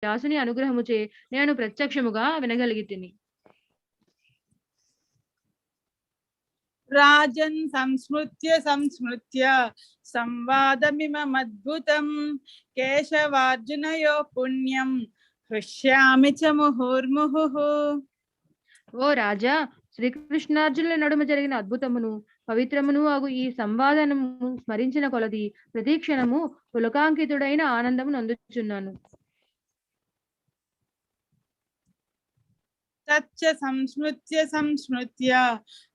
వ్యాసుని అనుగ్రహముచే నేను ప్రత్యక్షముగా వినగలిగితిని. రాజన్ సంస్మృత్య సంస్మృత్య సంవాదమిమద్భుతం కేశవార్జునయో పుణ్యం హృష్యామి చ ముహుర్ముహుః. ఓ రాజా, శ్రీకృష్ణార్జునుల నడుమ జరిగిన అద్భుతమును పవిత్రమును అగు ఈ సంవాదనము స్మరించిన కొలది ప్రతిక్షణము పులకాంకితుడైన ఆనందము నందుచున్నాను. తచ్చ సంస్మృత్య సంస్మృత్య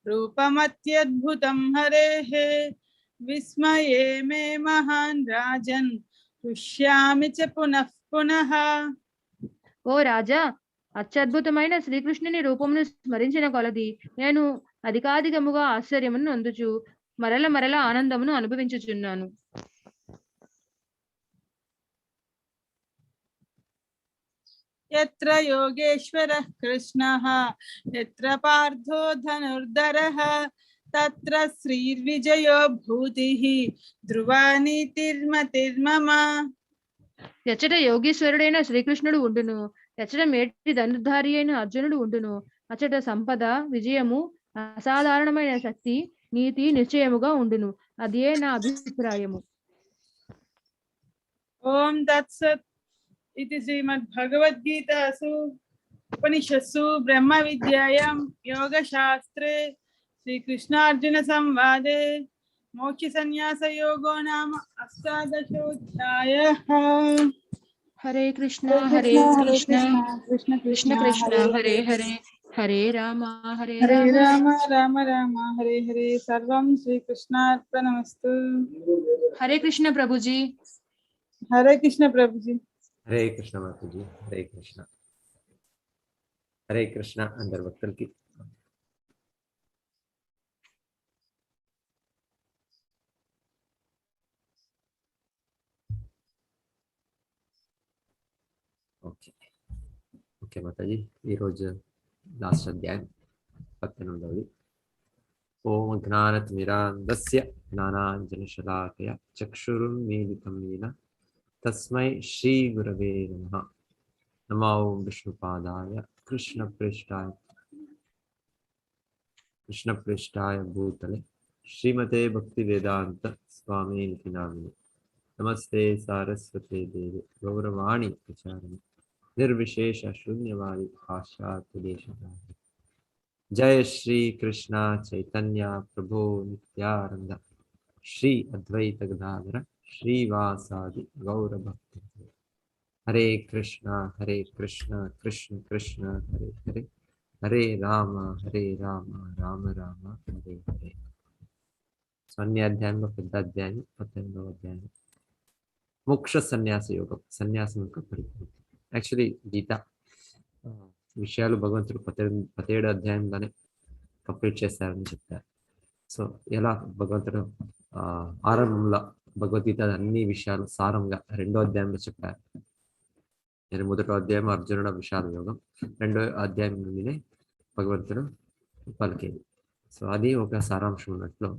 రూపమత్యద్భుతం హరేః విస్మయే మే మహాన్ రాజన్ హృష్యామి చ పునః పునః. ఓ రాజా, అత్యద్భుతమైన శ్రీకృష్ణుని రూపమును స్మరించిన కొలది నేను అధికాధికముగా ఆశ్చర్యమును నందుచు మరల మరల ఆనందమును అనుభవించుచున్నాను. యత్ర యోగేశ్వరః కృష్ణః యత్ర పార్థో ధనుర్ధరః తత్ర శ్రీర్విజయో భూతిః ధ్రువా నీతిర్మతిర్మమ. ఎచ్చట యోగీశ్వరుడైన శ్రీకృష్ణుడు ఉండును, ఎచ్చట మేటి ధనుర్ధారి అయిన అర్జునుడు ఉండును, అచ్చట సంపద, విజయము, అసాధారణమైన శక్తి, నీతి నిశ్చయముగా ఉండును. అదే నా అభిప్రాయము. ఓం తత్సత్. ఇది శ్రీమద్భగవద్గీతాసు ఉపనిషత్సు బ్రహ్మ విద్యాయాం యోగశాస్త్రే శ్రీకృష్ణార్జున సంవాదే మోక్ష సన్యాస యోగో నామ అష్టాదశోధ్యాయః. హరే కృష్ణ హరే కృష్ణ కృష్ణ కృష్ణ హరే హరే, హరే రామ హరే హరే రామ, రామ రామ రామ హరే హరే. సర్వం శ్రీకృష్ణార్పణమస్తు. హరే కృష్ణ ప్రభుజీ. హరే కృష్ణ ప్రభుజీ. హరే కృష్ణ మాతాజీ. హరే కృష్ణ. హరే కృష్ణ అందరి భక్తులకి ఓకే ఓకే మాతాజీ. ఈరోజు లాస్ట్ అధ్యాయం 18వ. ఓం జ్ఞానతిమిరాంధస్య జ్ఞానాంజనశలాకయ చక్షురున్మీలితం येन తస్మై శ్రీ గురవే నమః. నమో విష్ణుపాదాయ కృష్ణప్రేష్టాయ భూతలే శ్రీమతే భక్తివేదాంత స్వామినితి నామినే. నమస్తే సారస్వతే దేవి గౌరవాణి ప్రచారిణి నిర్విశేష శూన్యవాది పాశ్చాత్యదేశధారి. జయ శ్రీ కృష్ణ చైతన్య ప్రభు నిత్యానంద శ్రీ అద్వైత గదాధర శ్రీవాసాది గౌరభక్తి. హరే కృష్ణ కృష్ణ కృష్ణ హరే హరే, హరే రామ రామ రామ హరే హరే. సో అన్ని అధ్యాయంలో పెద్ద అధ్యాయం 18వ అధ్యాయం మోక్ష సన్యాస యోగం, సన్యాసం యొక్క పరిపూర్తి. యాక్చువల్లీ గీత విషయాలు భగవంతుడు 17 అధ్యాయంలోనే కంప్లీట్ చేస్తారని చెప్తారు. సో ఎలా భగవంతుడు ఆరంభంలో భగవద్గీత అన్ని విషయాలు సారంగా 2వ అధ్యాయంలో చెప్పారు. నేను 1వ అధ్యాయం అర్జునుడ విషాద యోగం, 2వ అధ్యాయం నుండినే భగవంతుడు పలికేది. సో అది ఒక సారాంశం ఉన్నట్లు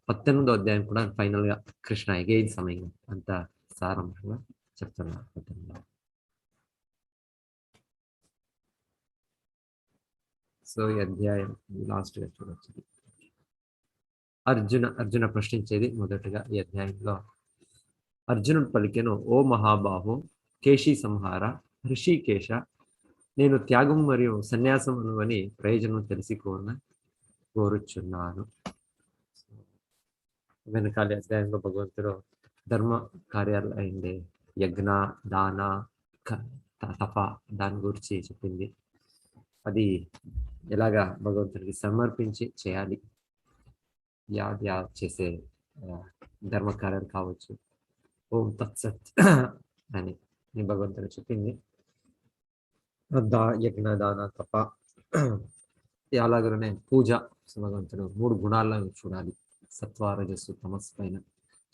18వ అధ్యాయం కూడా ఫైనల్గా కృష్ణ ఎగైన్ సమయం అంత సారాంశంగా చెప్తున్నారు. 18. సో ఈ అధ్యాయం లాస్ట్గా చూడవచ్చు. అర్జున ప్రశ్నించేది మొదటగా ఈ అధ్యాయంలో. అర్జునుడు పలికెను, ఓ మహాబాహో కేశీ సంహార ఋషికేశ, నేను త్యాగం మరియు సన్యాసమును అని ప్రయోజనం తెలిసి కోరుచున్నాను. వెనకాల అధ్యాయంలో భగవంతుడు ధర్మ కార్యాలు అయిందే యజ్ఞ, దాన, తప దాని గురించి చెప్పింది. అది ఎలాగా భగవంతుడికి సమర్పించి చేయాలి, యా చేసే ధర్మ కార్యాలు కావచ్చు. ఓం తత్సత్ అని భగవంతుడు చెప్పింది. యజ్ఞ, దాన, తప అలాగనే పూజ. భగవంతుడు 3 గుణాలను చూడాలి, సత్వ, రజస్సు, తమస్సు పైన.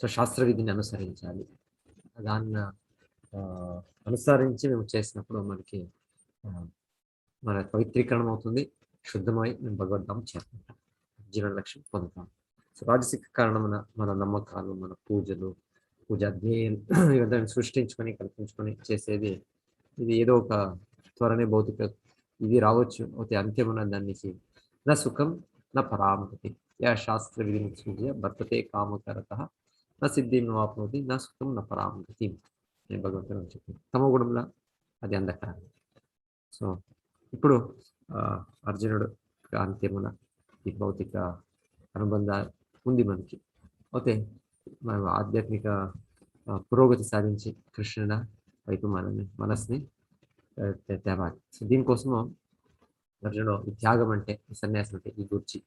సో శాస్త్ర విధిని అనుసరించాలి. దాన్ని అనుసరించి మేము చేసినప్పుడు మనకి మన పవిత్రీకరణ అవుతుంది, శుద్ధమై మేము భగవద్ధామం చేరుకుంటాం, జీవన లక్ష్యం పొందుతాం. సో రాజసిక కారణమైన మన నమ్మకాలు, మన పూజలు, పూజా ధ్యేయం ఇవన్నీ సృష్టించుకొని కల్పించుకొని చేసేది ఇది ఏదో ఒక త్వరనే భౌతిక ఇది రావచ్చు, అయితే అంత్యం ఉన్న దానికి నా సుఖం నా పరామృతి యా శాస్త్ర విధిముత్సృజ్య వర్తతే కామకరత నా సిద్ధిం వాప్నోతి నా సుఖం నా పరామృతి అని భగవంతుడు చెప్పింది. తమో గుణంలో అది అంధకారం. సో ఇప్పుడు అర్జునుడు అంత్యమున ఈ భౌతిక అనుబంధ ఉంది మనకి. అయితే మనం ఆధ్యాత్మిక పురోగతి సాధించి కృష్ణుడ వైపు మనస్ని తేవాలి. సో దీనికోసము అర్జునుడు ఈ త్యాగం అంటే, ఈ సన్యాసం అంటే ఈ గురించి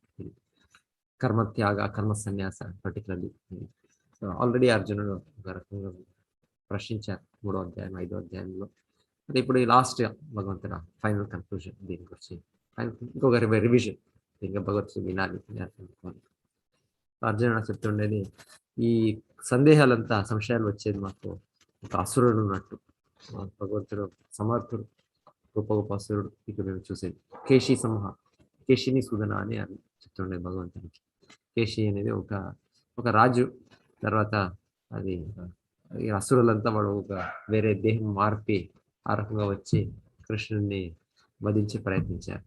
కర్మ త్యాగ కర్మ సన్యాస పర్టికులర్లీ. సో ఆల్రెడీ అర్జునుడు ఒక రకంగా ప్రశ్నించారు 3వ అధ్యాయం 5వ అధ్యాయంలో. అంటే ఇప్పుడు ఈ లాస్ట్ భగవంతుడ ఫైనల్ కన్క్లూజన్ దీని గురించి, ఇంకొక రివిజన్, ఇంకా భగవద్గీత వినాలి. అర్జునుడు చెప్తుండేది ఈ సందేహాలంతా సంశయాలు వచ్చేది మాకు ఒక అసురుడు ఉన్నట్టు. భగవంతుడు సమర్థుడు, గొప్ప గొప్ప అసురుడు ఇక్కడ మేము చూసేది. కేశీ సమూహ, కేశిని సుధన అని చెప్తుండేది భగవంతునికి. కేశి అనేది ఒక రాజు, తర్వాత అది అసురులంతా వాడు ఒక వేరే దేహం మార్పి ఆ రకంగా వచ్చి కృష్ణుడిని వధించి ప్రయత్నించారు.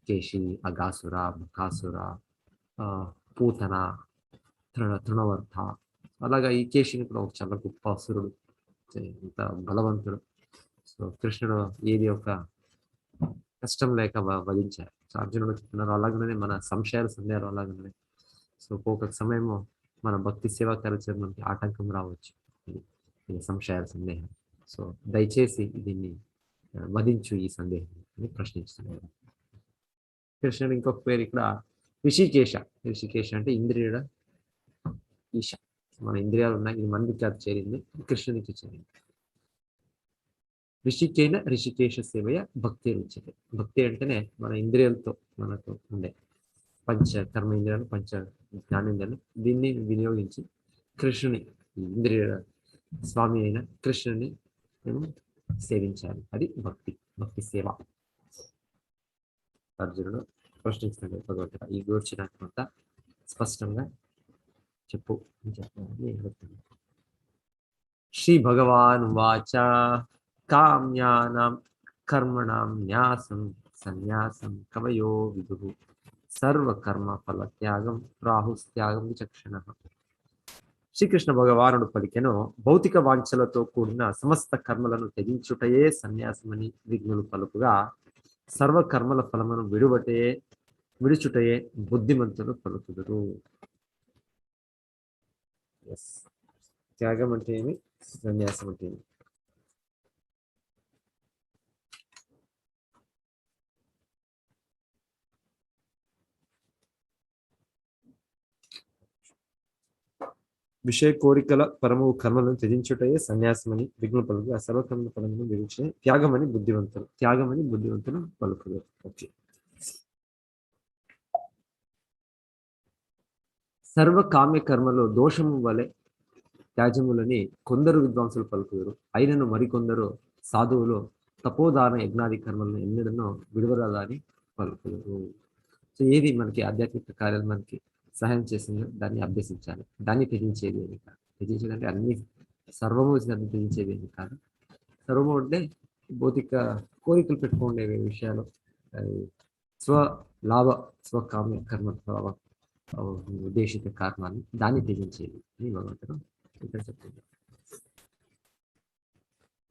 కేశి, అగాసుర, బకాసుర, పూతన, తృణవర్ధ, అలాగా ఈ కేశిని కూడా ఒక చాలా గొప్ప అసురుడు, ఇంత బలవంతుడు. సో కృష్ణుడు ఏది ఒక కష్టం లేక వధించారు. సో అర్జునుడు చెప్తున్నారు అలాగనే మన సందేహాలు అలాగనే. సో ఒక్కొక్క సమయము మన భక్తి సేవా కార్యక్రమానికి ఆటంకం రావచ్చు, ఇది సందేహం. సో దయచేసి దీన్ని వధించు ఈ సందేహం అని ప్రశ్నిస్తున్నారు. కృష్ణుడు ఇంకొక పేరు ఇక్కడ రిషికేశ. రిషికేశ అంటే ఇంద్రియుడ ఈశ. మన ఇంద్రియాలు ఉన్నాయి, ఇది మనకి అది చేరింది, కృష్ణునికి చేరింది. రిషికేశ సేవయ భక్తి రుచితే. భక్తి అంటేనే మన ఇంద్రియాలతో మనకు ఉండే పంచ కర్మేంద్రియాలు, పంచ జ్ఞానేంద్రియాలు, దీన్ని వినియోగించి కృష్ణుని, ఇంద్రియ స్వామి అయిన కృష్ణుని మేము సేవించాలి. అది భక్తి సేవ. అర్జునుడు ప్రశ్నిస్తున్నాడు భగవంతుడు, ఈ గురించి నాకు కొంత స్పష్టంగా చెప్పు అని చెప్పాలని అడుగుతున్నాను. శ్రీ భగవాన్ వాచ కామ్యానాం కర్మణాం న్యాసం సన్యాసం కవయో విదుః సర్వకర్మ ఫల త్యాగం రాహుస్త్యాగం విచక్షణ. శ్రీకృష్ణ భగవానుడు పలికెను, భౌతిక వాంఛలతో కూడిన సమస్త కర్మలను త్యజించుటయే సన్యాసమని విఘ్నులు పలుకుగా, సర్వకర్మల ఫలమును విడుచుటయే బుద్ధిమంతులు పలుకుదురు. త్యాగం అంటే ఏమి, సన్యాసం అంటే ఏమి? విషయ కోరికల పరము కర్మలను త్యజించుటయే సన్యాసమని విఘ్నులు పలుకు, ఆ సర్వకర్మ ఫలమును విడిచే త్యాగమని బుద్ధివంతులు పలుకుదు. ఓకే. సర్వ కామ్య కర్మలో దోషము వలె త్యాజములని కొందరు విద్వాంసులు పలుకుదురు, అయినను మరికొందరు సాధువులు తపోదాన యజ్ఞాది కర్మలను ఎన్నడనో విడువరాదని పలుకుదురు. సో ఏది మనకి ఆధ్యాత్మిక కార్యాలు మనకి సహాయం చేసిందో దాన్ని అభ్యసించాలి, దాన్ని త్యజించేది ఏమి కాదు. త్యజించేదంటే అన్ని సర్వము దాన్ని త్యజించేది ఏమి కాదు. సర్వము అంటే భౌతిక కోరికలు పెట్టుకునే విషయాలు, స్వకామ్య కర్మ ఉద్దేశిత కర్మాన్ని దాన్ని త్యజించేది అని భగవంతుడు ఇక్కడ చెప్తుంది.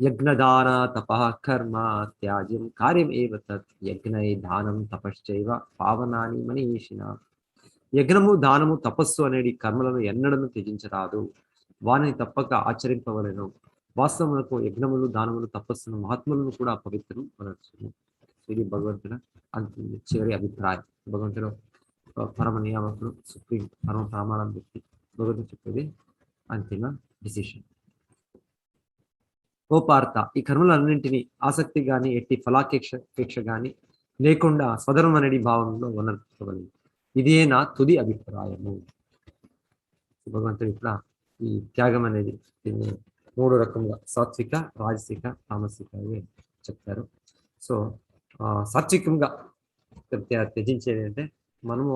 యజ్ఞదాన తపః కర్మ త్యాజ్యం కార్యం ఏవ తత్ యజ్ఞై దానం తపశ్చైవ పావనాని మనీషిణా. యజ్ఞము దానము తపస్సు అనేది కర్మలను ఎన్నడను త్యజించరాదు, వానిని తప్పక ఆచరింపవలెను. వాస్తవములకు యజ్ఞములు దానములు తపస్సును మహాత్ములను కూడా పవిత్రం అనొచ్చును. ఇది భగవంతుడు చివరి అభిప్రాయం. భగవంతుడు పరమ నియామకుడు, సుప్రీం పరమ ప్రమాణం వ్యక్తి. భగవంతుడు చెప్పేది అంతిమ డిసిషన్. ఓ పార్త, ఈ కర్మలన్నింటినీ ఆసక్తి గాని ఎట్టి ఫలాపేక్ష గాని లేకుండా స్వధర్మం అనేది భావంలో వనర్చుకోగలదు. ఇదే నా తుది అభిప్రాయము. భగవంతుడు ఇక్కడ ఈ త్యాగం అనేది దీన్ని 3 రకముగా సాత్విక, రాజసిక, తామసిక చెప్తారు. సో సాత్వికంగా త్యజించేది అంటే మనము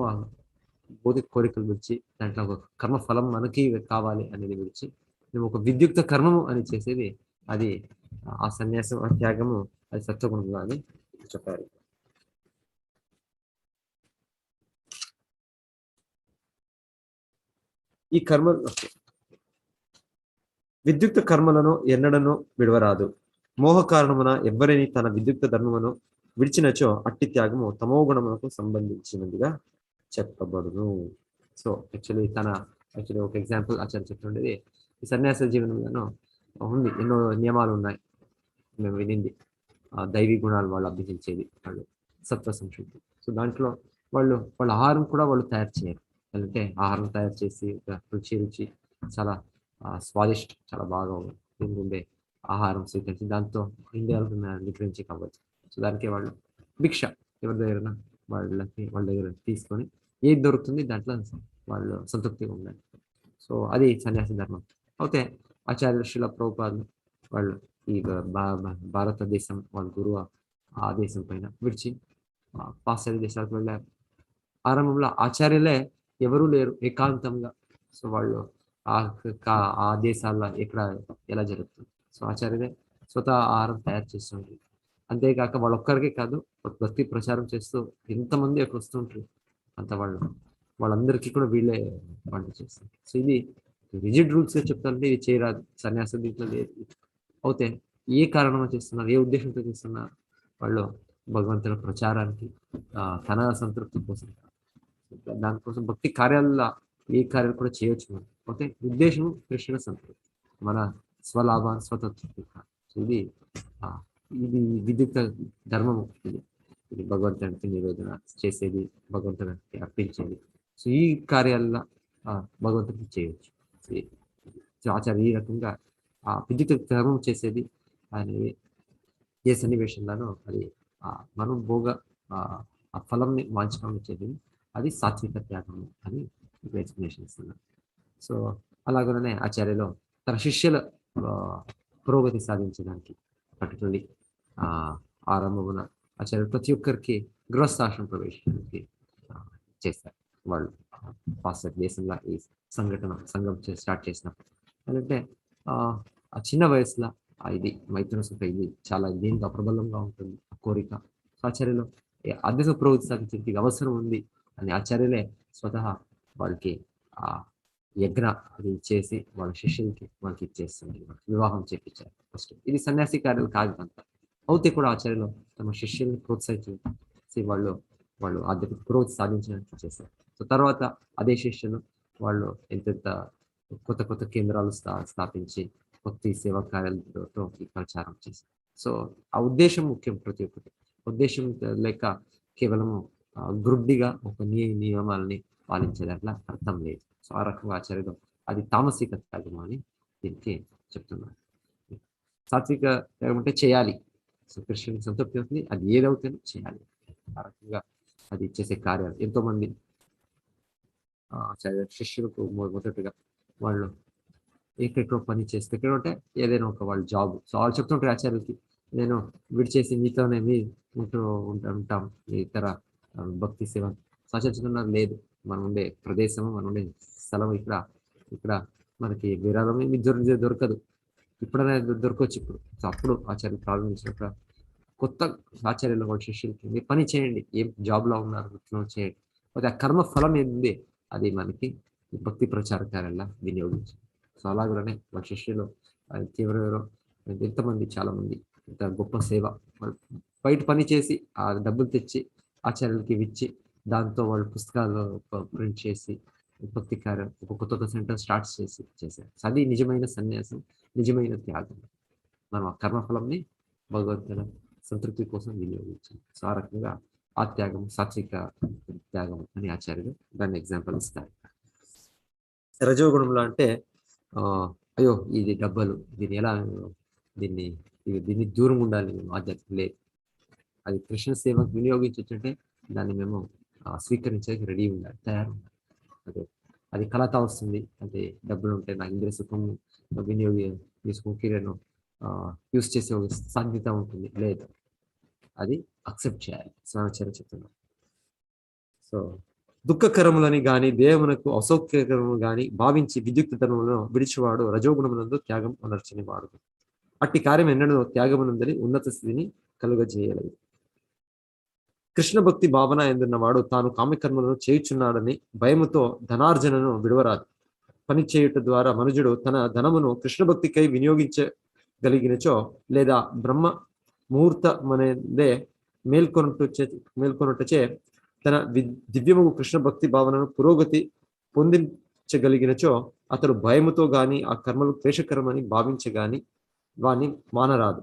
భౌతిక కోరికలు విడిచి, దాంట్లో ఒక కర్మ ఫలం మనకి కావాలి అనేది విడిచి మేము ఒక విద్యుక్త కర్మము అని చేసేది అది ఆ సన్యాసం ఆ త్యాగము అది సత్వగుణంలో అని చెప్పారు. ఈ కర్మ విద్యుక్త కర్మలను ఎన్నడను విడవరాదు. మోహ కారణమున ఎవ్వరిని తన విద్యుక్త ధర్మమును విడిచినచో అట్టి త్యాగము తమో గుణములకు సంబంధించినదిగా చెప్పబడును. సో యాక్చువల్లీ ఒక ఎగ్జాంపుల్ ఆచార్య చెప్తుండేది, ఈ సన్యాస జీవనంలో ఉంది, ఎన్నో నియమాలు ఉన్నాయి మేము వినింది. దైవీ గుణాలు వాళ్ళు అభ్యసించేది, వాళ్ళు సత్వ సంశుద్ధి. సో దాంట్లో వాళ్ళ ఆహారం కూడా వాళ్ళు తయారు చేయరు. అంటే ఆహారం తయారు చేసి రుచి చాలా స్వాదిష్ట, చాలా బాగా ఉండే ఆహారం స్వీకరించి దాంతో ఇండియాలకు నిగ్రహించి కావచ్చు. సో దానికి వాళ్ళు భిక్ష ఎవరి దగ్గర వాళ్ళ దగ్గర తీసుకొని ఏది దొరుకుతుంది దాంట్లో వాళ్ళు సంతృప్తిగా ఉండాలి. సో అది సన్యాసి ధర్మం. అయితే ఆచార్య శ్రీల ప్రభుపాదులు వాళ్ళు ఈ భారతదేశం వాళ్ళ గురువు ఆ దేశం పైన విడిచి పాశ్చాత్య దేశాలకు వెళ్ళారు. ఆరంభంలో ఆచార్యులే ఎవరూ లేరు, ఏకాంతంగా. సో వాళ్ళు ఆ దేశాల్లో ఎలా జరుగుతుంది. సో ఆచార్యులే స్వతహా ఆహారం తయారు చేస్తుంటారు. అంతేకాక వాళ్ళొక్కరికే కాదు, భక్తి ప్రచారం చేస్తూ ఎంతమంది అక్కడ వస్తుంటారు, అంత వాళ్ళందరికీ కూడా వీళ్ళే వంట చేస్తారు. సో ఇది రిజిడ్ రూల్స్ గా చెప్తారంటే ఇది చేయరాదు, సన్యాసం దీంట్లో లేదు. అయితే ఏ కారణంగా చేస్తున్నారు, ఏ ఉద్దేశంతో చేస్తున్నారు? వాళ్ళు భగవంతుల ప్రచారానికి, తన సంతృప్తి కోసం, దానికోసం భక్తి కార్యాలలో ఏ కార్యాలు కూడా చేయవచ్చు మనం. ఓకే, ఉద్దేశం కృష్ణ సంతృప్తి, మన స్వలాభాన్ని స్వతృప్తి. ఇది విద్యుక్త ధర్మము. ఇది భగవంతునికి నివేదన చేసేది, భగవంతునికి అర్పించేది. సో ఈ కార్యాలలో భగవంతుడికి చేయవచ్చు. ఆచార్య ఈ రకంగా ఆ విద్యుక్త ధర్మం చేసేది అనేది ఏ సన్నివేశంలోనో అది మనం ఆ ఫలంని వాంఛనం వచ్చేది, అది సాత్విక త్యాగం అని ఎక్స్ప్లెనేషన్ ఇస్తున్నారు. సో అలాగనే ఆచార్యలో తన శిష్యుల పురోగతి సాధించడానికి పర్టికులర్లీ ఆరంభమున ఆచార్యులు ప్రతి ఒక్కరికి గృహస్థాశ్రమం ప్రవేశానికి చేస్తారు. వాళ్ళు పాశ్చాత్య దేశంలో ఈ సంఘం స్టార్ట్ చేసినప్పుడు అంటే ఆ చిన్న వయసులో ఇది మైత్రుల సుఖ ఇది చాలా దీనికి అప్రబలంగా ఉంటుంది కోరిక. ఆచార్యులు అధ్యక్ష ప్రవృత్తి సాధించడానికి అవసరం ఉంది అని ఆచార్యులే స్వతహా వాళ్ళకి ఆ యజ్ఞ అది చేసి వాళ్ళ శిష్యులకి వాళ్ళకి ఇచ్చేస్తుంది, వివాహం చేపించారు ఫస్ట్. ఇది సన్యాసి కార్యాలు కాదు అంత. అవుతే కూడా ఆచార్యులు తమ శిష్యుల్ని ప్రోత్సహించి వాళ్ళు ఆధ్యాత్మిక పురోగతి సాధించడానికి చేశారు. సో తర్వాత అదే శిష్యులు వాళ్ళు ఎంత కొత్త కేంద్రాలు స్థాపించి భక్తి సేవా కార్యాలతో ప్రచారం చేశారు. సో ఆ ఉద్దేశం ముఖ్యం. ప్రతి ఒక్కటి ఉద్దేశం లేక కేవలము గ్రుడ్డిగా ఒక నియమాలని పాలించేదట్లా అర్థం లేదు. సో ఆ రకంగా ఆచార్యులు అది తామసిక త్యాగం అని దీనికి చెప్తున్నారు. సాత్విక త్యాగం అంటే చేయాలి, సో కృష్ణునికి సంతృప్తి అవుతుంది, అది ఏదవుతుందో చేయాలి. ఆ రకంగా అది చేసే కార్యాలు ఎంతో మంది శిష్యులకు మొదటగా వాళ్ళు ఎక్కడెక్కడో పని చేస్తే, ఎక్కడంటే ఏదైనా ఒక వాళ్ళ జాబ్. సో వాళ్ళు చెప్తుంటారు ఆచార్యులకి, నేను విడిచేసి మీతోనే ఉంటాం ఇతర భక్తి సేవ. ఆచరిస్తున్నారు లేదు, మనం ఉండే ప్రదేశము, మనం ఉండే స్థలం ఇక్కడ మనకి విరాళం ఏమి దొరకదు, ఇప్పుడనే దొరకవచ్చు ఇప్పుడు. సో అప్పుడు ఆచార్యులు ప్రారంభించినప్పుడు కొత్త ఆచార్యులు వాళ్ళ శిష్యులకి మీరు పని చేయండి, ఏం జాబ్లో ఉన్నారు చేయండి, అయితే ఆ కర్మ ఫలం ఏంది అది మనకి భక్తి ప్రచార కార్యాల వినియోగించాలి. సో అలాగనే వాళ్ళ శిష్యులు తీవ్రవరో ఎంతమంది, చాలా మంది ఇంత గొప్ప సేవ, బయట పని చేసి ఆ డబ్బులు తెచ్చి ఆచార్యులకి ఇచ్చి దాంతో వాళ్ళు పుస్తకాలు ప్రింట్ చేసి భక్తి కార్యం ఒక కొత్త సెంటర్ స్టార్ట్ చేశారు. అది నిజమైన సన్యాసం, నిజమైన త్యాగం. మనం ఆ కర్మఫలంని భగవంతుల సంతృప్తి కోసం వినియోగించాలి. సో ఆ రకంగా ఆ త్యాగం సాత్విక త్యాగం అని ఆచార్యులు దాన్ని ఎగ్జాంపుల్ ఇస్తారు. రజోగుణంలో అంటే అయ్యో ఇది డబ్బలు, దీన్ని దూరం ఉండాలి, మేము ఆధ్యాత్మిక లేదు, అది కృష్ణ సేవకు వినియోగించే దాన్ని మేము స్వీకరించడానికి రెడీ ఉండాలి, తయారు ఉండాలి. అది కలత వస్తుంది, అంటే డబ్బులు ఉంటే నా ఇంద్రియ సుఖం తీసుకుని నేను యూస్ చేసే సాధ్యత ఉంటుంది, లేదు అది అక్సెప్ట్ చేయాలి. స్వామిచార్య చెప్తున్నాం. సో దుఃఖకరములని గాని దేహమునకు అసౌఖ్యకరము గాని భావించి విద్యుక్త ధర్మములను విడిచివాడు రజోగుణమునందు త్యాగం అనర్చని వాడు. అట్టి కార్యం ఎన్నడూ త్యాగమునందని ఉన్నత స్థితిని కలుగజేయలేదు. కృష్ణ భక్తి భావన ఎందున్నవాడు తాను కామ్యకర్మలను చేయుచున్నాడని భయముతో ధనార్జనను విడవరాదు. పని చేయుట ద్వారా మనుజుడు తన ధనమును కృష్ణ భక్తికై వినియోగించగలిగినచో లేదా బ్రహ్మ ముహూర్తమనేదే మేల్కొనుటచే తన దివ్యము కృష్ణ భక్తి భావనను పురోగతి పొందించగలిగినచో అతడు భయముతో గాని ఆ కర్మలు క్లేశకరమని భావించగాని వాని మానరాదు.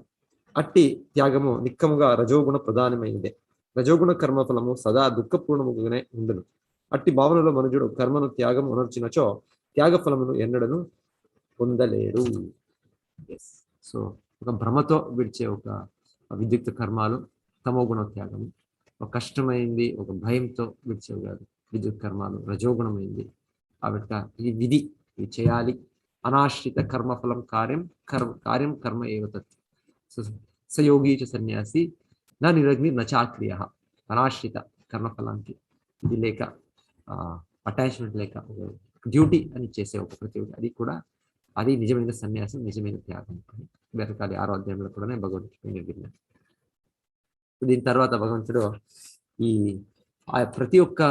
అట్టి త్యాగము నిక్కముగా రజోగుణ ప్రధానమైనదే. రజోగుణ కర్మఫలము సదా దుఃఖపూర్ణముగానే ఉండును. అట్టి భావనలో మనుజుడు కర్మను త్యాగం ఉనర్చినచో త్యాగ ఫలమును ఎన్నడను పొందలేరు. సో ఒక భ్రమతో విడిచే ఒక విద్యుక్త కర్మాలు తమోగుణ త్యాగము, ఒక కష్టమైంది ఒక భయంతో విడిచేవి కాదు విద్యుత్ కర్మాలు రజోగుణమైంది. కాబట్టి ఇది విధి, ఇది చేయాలి. అనాశ్రిత కర్మఫలం కార్యం కర్మ ఏవ తత్. సయోగి చ సన్యాసి నా నిరగ్ని నచాక్రియ. అనాశ్రిత కర్మఫలానికి ఇది లేక అటాచ్మెంట్ లేక డ్యూటీ అని చేసే ఒక ప్రతి అది కూడా అది నిజమైన సన్యాసం, నిజమైన త్యాగం అని వెరకాలి. 6వ అధ్యాయంలో కూడా భగవంతుడు నిర్ణయం. దీని తర్వాత భగవంతుడు ఈ ప్రతి ఒక్క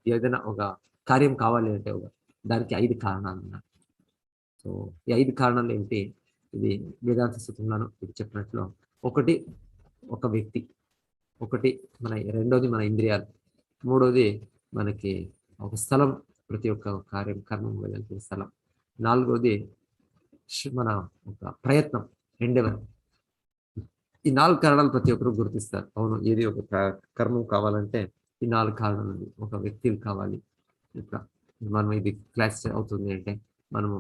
ఏదైనా ఒక కార్యం కావాలి అంటే దానికి 5 కారణాలు ఉన్నాయి. సో ఈ 5 కారణాలు ఏంటి? ఇది వేదాంత స్థితిలోను ఇది చెప్పినట్లు ఒకటి ఒక వ్యక్తి, ఒకటి రెండోది మన ఇంద్రియాలు, మూడోది మనకి ఒక స్థలం, ప్రతి ఒక్క కార్యం కర్మం వెళ్ళాల్సిన స్థలం, నాలుగోది మన ఒక ప్రయత్నం, రెండవది. ఈ 4 కారణాలు ప్రతి ఒక్కరు గుర్తిస్తారు. అవును, ఏది ఒక కర్మం కావాలంటే ఈ 4 కారణాలు ఉంది. ఒక వ్యక్తులు కావాలి. ఇప్పుడు మనం ఇది క్లాస్ అవుతుంది అంటే మనము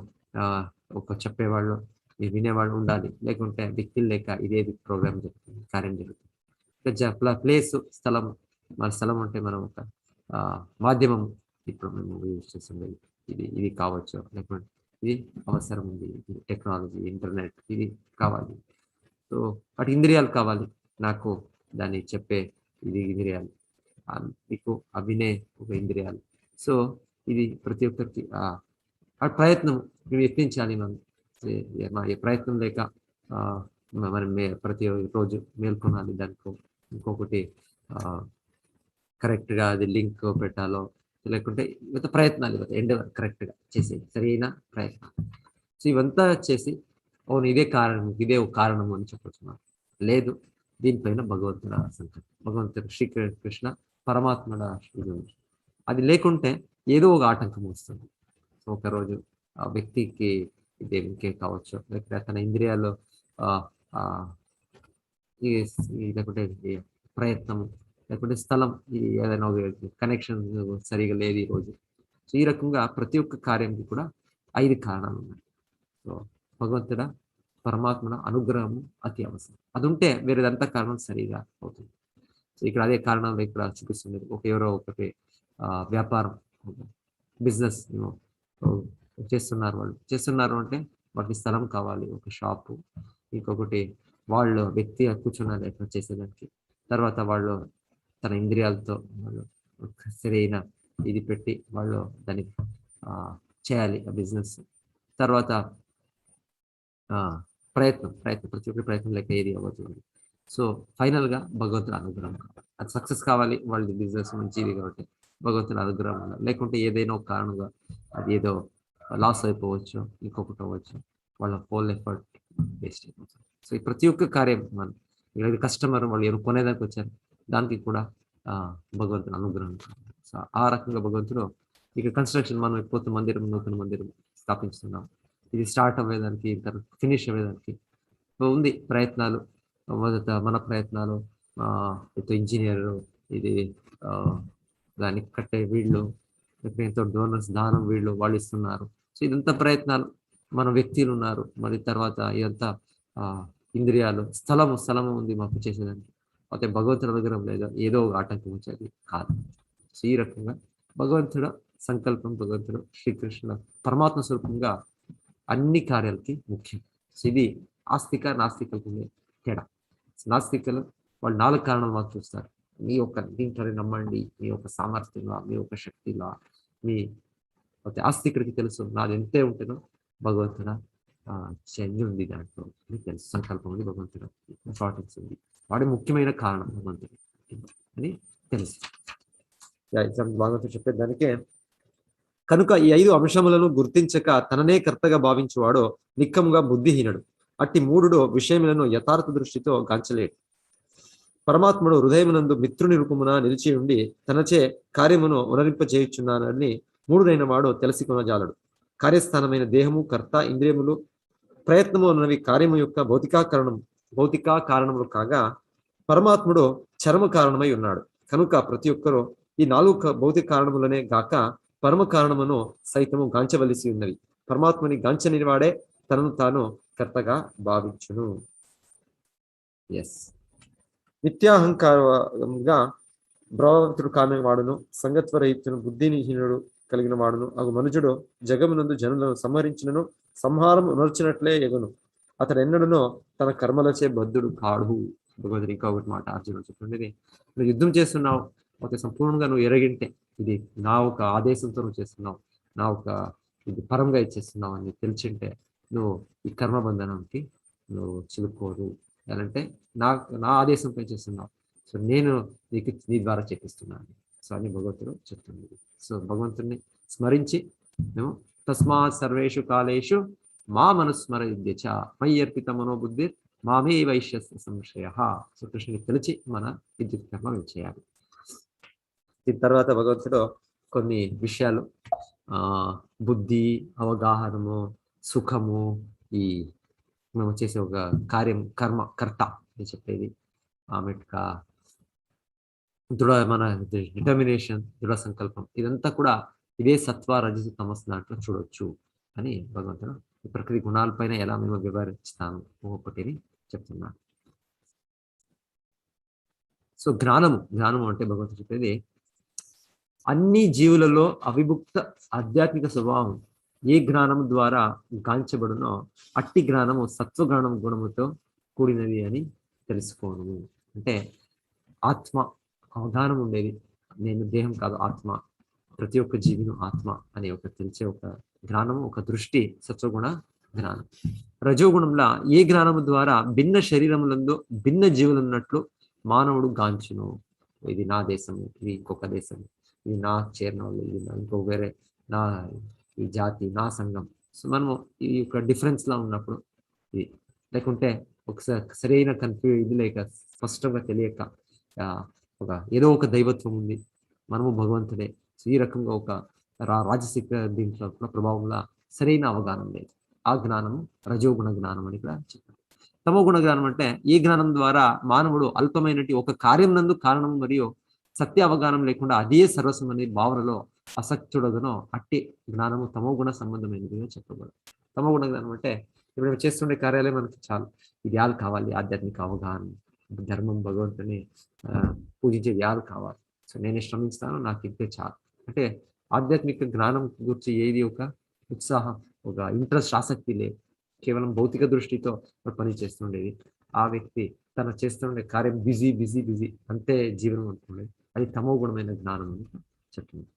ఒక చెప్పేవాళ్ళు వినేవాళ్ళు ఉండాలి, లేకుంటే వ్యక్తులు లేక ఇదేది ప్రోగ్రామ్ జరుగుతుంది, కార్యం జరుగుతుంది. ప్లేస్, స్థలం. మన స్థలం అంటే మనం ఒక మాధ్యమం ఇప్పుడు మేము యూజ్ చేస్తుండేది ఇది కావచ్చు, లేకుంటే ఇది అవసరం ఉంది, టెక్నాలజీ, ఇంటర్నెట్ ఇది కావాలి. సో అటు ఇంద్రియాలు కావాలి, నాకు దాన్ని చెప్పే ఇది ఇంద్రియాలు, మీకు వినే ఒక ఇంద్రియాలు. సో ఇది ప్రతి ఒక్కరికి ఆ ప్రయత్నం మేము యత్నించాలి. మనం ఏ ప్రయత్నం లేక మనం ప్రతి రోజు మేల్కొనాలి. దానికి ఇంకొకటి కరెక్ట్గా అది లింక్ పెట్టాలో, లేకుంటే ఇవన్నీ ప్రయత్నాలు, ఎండవర్ కరెక్ట్గా చేసేది సరైన ప్రయత్నం. సో ఇవంతా చేసి అవును ఇదే కారణం, ఇదే ఒక కారణం అని చెప్పొచ్చు. లేదు, దీనిపైన భగవంతుడు సంకల్పం, భగవంతుడు శ్రీకృష్ణ పరమాత్ముడ అది లేకుంటే ఏదో ఒక ఆటంకం వస్తుంది. సో ఒకరోజు ఆ వ్యక్తికి ఇంకే కావచ్చు, లేకపోతే తన ఇంద్రియాల్లో లేకుంటే ప్రయత్నము, లేకుంటే స్థలం, ఇది ఏదైనా కనెక్షన్ సరిగా లేదు ఈరోజు. సో ఈ రకంగా ప్రతి ఒక్క కార్యానికి కూడా 5 కారణాలు ఉన్నాయి. సో భగవంతుడ పరమాత్మన అనుగ్రహము అతి అవసరం. అది ఉంటే వేరేదంతా కారణం సరిగా అవుతుంది. సో ఇక్కడ అదే కారణాలు ఇక్కడ చూపిస్తుంది. ఎవరో ఒకటి వ్యాపారం, బిజినెస్ చేస్తున్నారు అంటే వాటికి స్థలం కావాలి, ఒక షాపు, ఇంకొకటి వాళ్ళు వ్యక్తి కూర్చున్నారు ఎక్కడ చేసేదానికి. తర్వాత వాళ్ళు తన ఇంద్రియాలతో వాళ్ళు సరైన ఇది పెట్టి వాళ్ళు దాన్ని చేయాలి ఆ బిజినెస్. తర్వాత ప్రయత్నం ప్రతి ఒక్కరి ప్రయత్నం లేక ఏది అవ్వదు. సో ఫైనల్గా భగవంతుని అనుగ్రహం కావాలి, అది సక్సెస్ కావాలి. వాళ్ళ బిజినెస్ మంచిది కాబట్టి భగవంతుని అనుగ్రహం ఉండాలి. లేకుంటే ఏదైనా ఒక కారణంగా అది ఏదో లాస్ అయిపోవచ్చు, ఇంకొకటి అవ్వచ్చు, వాళ్ళ హోల్ ఎఫర్ట్ వేస్ట్ అయిపోతుంది. సో ఈ ప్రతి ఒక్క కార్యం మనం కస్టమర్ వాళ్ళు ఎవరు కొనేదానికి వచ్చారు, దానికి కూడా భగవంతుని అనుగ్రహం. సో ఆ రకంగా భగవంతుడు ఇక కన్స్ట్రక్షన్ మనం ఎప్పుడు నూతన మందిరం స్థాపించుతున్నాం. ఇది స్టార్ట్ అవ్వేదానికి, ఫినిష్ అవ్వేదానికి ఉంది ప్రయత్నాలు. మొదట మన ప్రయత్నాలు, ఇంజనీర్, ఇది దాన్ని కట్టే వీళ్ళు, ఎంతో డోనర్స్ దానం వాళ్ళు ఇస్తున్నారు. సో ఇదంతా ప్రయత్నాలు. మన వ్యక్తులు ఉన్నారు, మరి తర్వాత ఇదంతా ఇంద్రియాలు, స్థలము ఉంది మాకు చేసేదానికి. అయితే భగవంతుడి అనుగ్రహం లేదా ఏదో ఆటంకం వచ్చేది కాదు. సో ఈ రకంగా భగవంతుడు సంకల్పం, భగవంతుడు శ్రీకృష్ణ పరమాత్మ స్వరూపంగా అన్ని కార్యాలకి ముఖ్యం. సో ఇది ఆస్తిక నాస్తికలకు తేడా. నాస్తికలు వాళ్ళు 4 కారణాలు మాకు చూస్తారు. మీ యొక్క దీంట్లో నమ్మండి, మీ యొక్క సామర్థ్యంగా, మీ యొక్క శక్తిలా. మీ ఆస్తికుడికి తెలుసు నాది ఎంతే ఉంటేనో భగవంతుడా చేంజ్ ఉంది దాంట్లో అని తెలుసు. సంకల్పం ఉంది భగవంతుడు, ఇంపార్టెన్స్ ఉంది, వాడి ముఖ్యమైన కారణం భగవంతుడు అని తెలుసు. భగవంతుడు చెప్పేదానికే కనుక ఈ 5 అంశములను గుర్తించక తననే కర్తగా భావించువాడో నిక్కముగా బుద్ధిహీనుడు. అట్టి మూఢుడు విషయములను యథార్థ దృష్టితో గాంచలేడు. పరమాత్ముడు హృదయమునందు మిత్రుని రూపమున నిలిచి ఉండి తనచే కార్యమును ఉనరింపజేయుచున్నానని మూఢుడైన వాడు తెలుసుకొనజాలడు. కార్యస్థానమైన దేహము, కర్త, ఇంద్రియములు, ప్రయత్నము అన్నవి కార్యము యొక్క భౌతిక కారణములు కాగా పరమాత్ముడు చరమ కారణమై ఉన్నాడు. కనుక ప్రతి ఒక్కరూ ఈ 4 భౌతిక కారణములనే గాక పరమ కారణమును సైతము గాంచవలసి ఉన్నది. పరమాత్మని గాంచని వాడే తనను తాను కర్తగా భావించును. ఎస్, నిత్యాహంకారంగా బ్రహ్మవంతుడు కాని వాడును, సంగత్వరహితును, బుద్ధిహీనుడు కలిగిన వాడును అగు మనుజుడు జగమునందు జనులను సంహరించినను సంహారం ఉనర్చినట్లే ఎగును. అతడు ఎన్నడనో తన కర్మలచే బద్ధుడు కాడు. భగవద్గీత ఇంకా ఒకటి మాట అర్జునుడు చెప్తుండేది, నువ్వు యుద్ధం చేస్తున్నావు, ఒక సంపూర్ణంగా నువ్వు ఎరగింటే ఇది నా ఒక ఆదేశంతో నువ్వు చేస్తున్నావు, నా ఒక ఇది పరంగా ఇచ్చేస్తున్నావు అని తెలిసింటే నువ్వు ఈ కర్మబంధనానికి నువ్వు చిలుకోరు. ఎలాంటే నా ఆదేశంపై చేస్తున్నావు, సో నేను నీకు నీ ద్వారా చెప్పిస్తున్నాను. సో అని భగవంతుడు చెప్తుంది. సో భగవంతుడిని స్మరించి మేము తస్మాత్ సర్వేషు కాలేషు మా మనుస్మరయుధ్యచ మయి అర్పిత మనోబుద్ధి మామే వైశ్యస్య సంశయ. సో కృష్ణుని తెలిసి మన విద్యుత్ కర్మ చేయాలి. దీని తర్వాత భగవంతుడు కొన్ని విషయాలు బుద్ధి, అవగాహనము, సుఖము, ఈ మేము చేసే ఒక కార్యం, కర్త అని చెప్పేది, ఆమెట్క మన డిటర్మినేషన్, దృఢ సంకల్పం, ఇదంతా కూడా ఇదే సత్వ, రజసు, తమస్సు దాంట్లో చూడొచ్చు అని భగవంతుడు ఈ ప్రకృతి గుణాలపైన ఎలా మేము వివరిస్తాము ఒక్కొక్కటిని చెప్తున్నాను. సో జ్ఞానము అంటే భగవంతుడు చెప్పేది అన్ని జీవులలో అవిభుక్త ఆధ్యాత్మిక స్వభావం ఏ జ్ఞానం ద్వారా గాంచబడునో అట్టి జ్ఞానము సత్వజ్ఞానం గుణముతో కూడినది అని తెలుసుకోను. అంటే ఆత్మ అవగాహన ఉండేది, నేను దేహం కాదు ఆత్మ, ప్రతి ఒక్క జీవిను ఆత్మ అనే ఒక తెలిసే ఒక జ్ఞానము, ఒక దృష్టి సత్వగుణ జ్ఞానం. రజోగుణంలో ఏ జ్ఞానము ద్వారా భిన్న శరీరములందు భిన్న జీవులున్నట్లు మానవుడు గాంచును. ఇది నా దేశము, ఇది ఇంకొక దేశము, ఇది నా చేరిన వాళ్ళు, ఇది ఇంకో వేరే నా ఈ జాతి, నా సంఘం. సో మనము ఈ యొక్క డిఫరెన్స్ లా ఉన్నప్పుడు ఇది లేకుంటే ఒకసారి సరైన ఇది లేక స్పష్టంగా తెలియక ఏదో ఒక దైవత్వం ఉంది, మనము భగవంతుడే, సో ఈ రకంగా ఒక రాజసిక దీంట్లో ప్రభావంలో సరైన అవగాహన లేదు. ఆ జ్ఞానము రజోగుణ జ్ఞానం అని కూడా చెప్పారు. తమోగుణ జ్ఞానం అంటే ఈ జ్ఞానం ద్వారా మానవుడు అల్పమైనటి ఒక కార్యం నందు కారణం మరియు సత్య అవగాహన లేకుండా అదే సర్వస్వం అనే భావనలో అసక్తుడగనో అట్టి జ్ఞానము తమోగుణ సంబంధమైనదిగా చెప్పబడదు. తమోగుణ జ్ఞానం అంటే ఇప్పుడు మేము చేస్తుండే కార్యాలే మనకి చాలు ఇదేయాలు కావాలి, ఆధ్యాత్మిక అవగాహన, ధర్మం, భగవంతుని పూజించే ఇదేయాలు కావాలి, సో నేనే శ్రమిస్తాను, నాకు ఇంతే చాలు అంటే ఆధ్యాత్మిక జ్ఞానం గురించి ఏది ఒక ఉత్సాహం, ఒక ఇంట్రెస్ట్, ఆసక్తి లేదు, కేవలం భౌతిక దృష్టితో పని చేస్తుండేది. ఆ వ్యక్తి తన చేస్తుండే కార్యం బిజీ బిజీ బిజీ అంతే జీవనం అనుకోండి, అది తమోగుణమైన జ్ఞానం అని చెప్తుంది.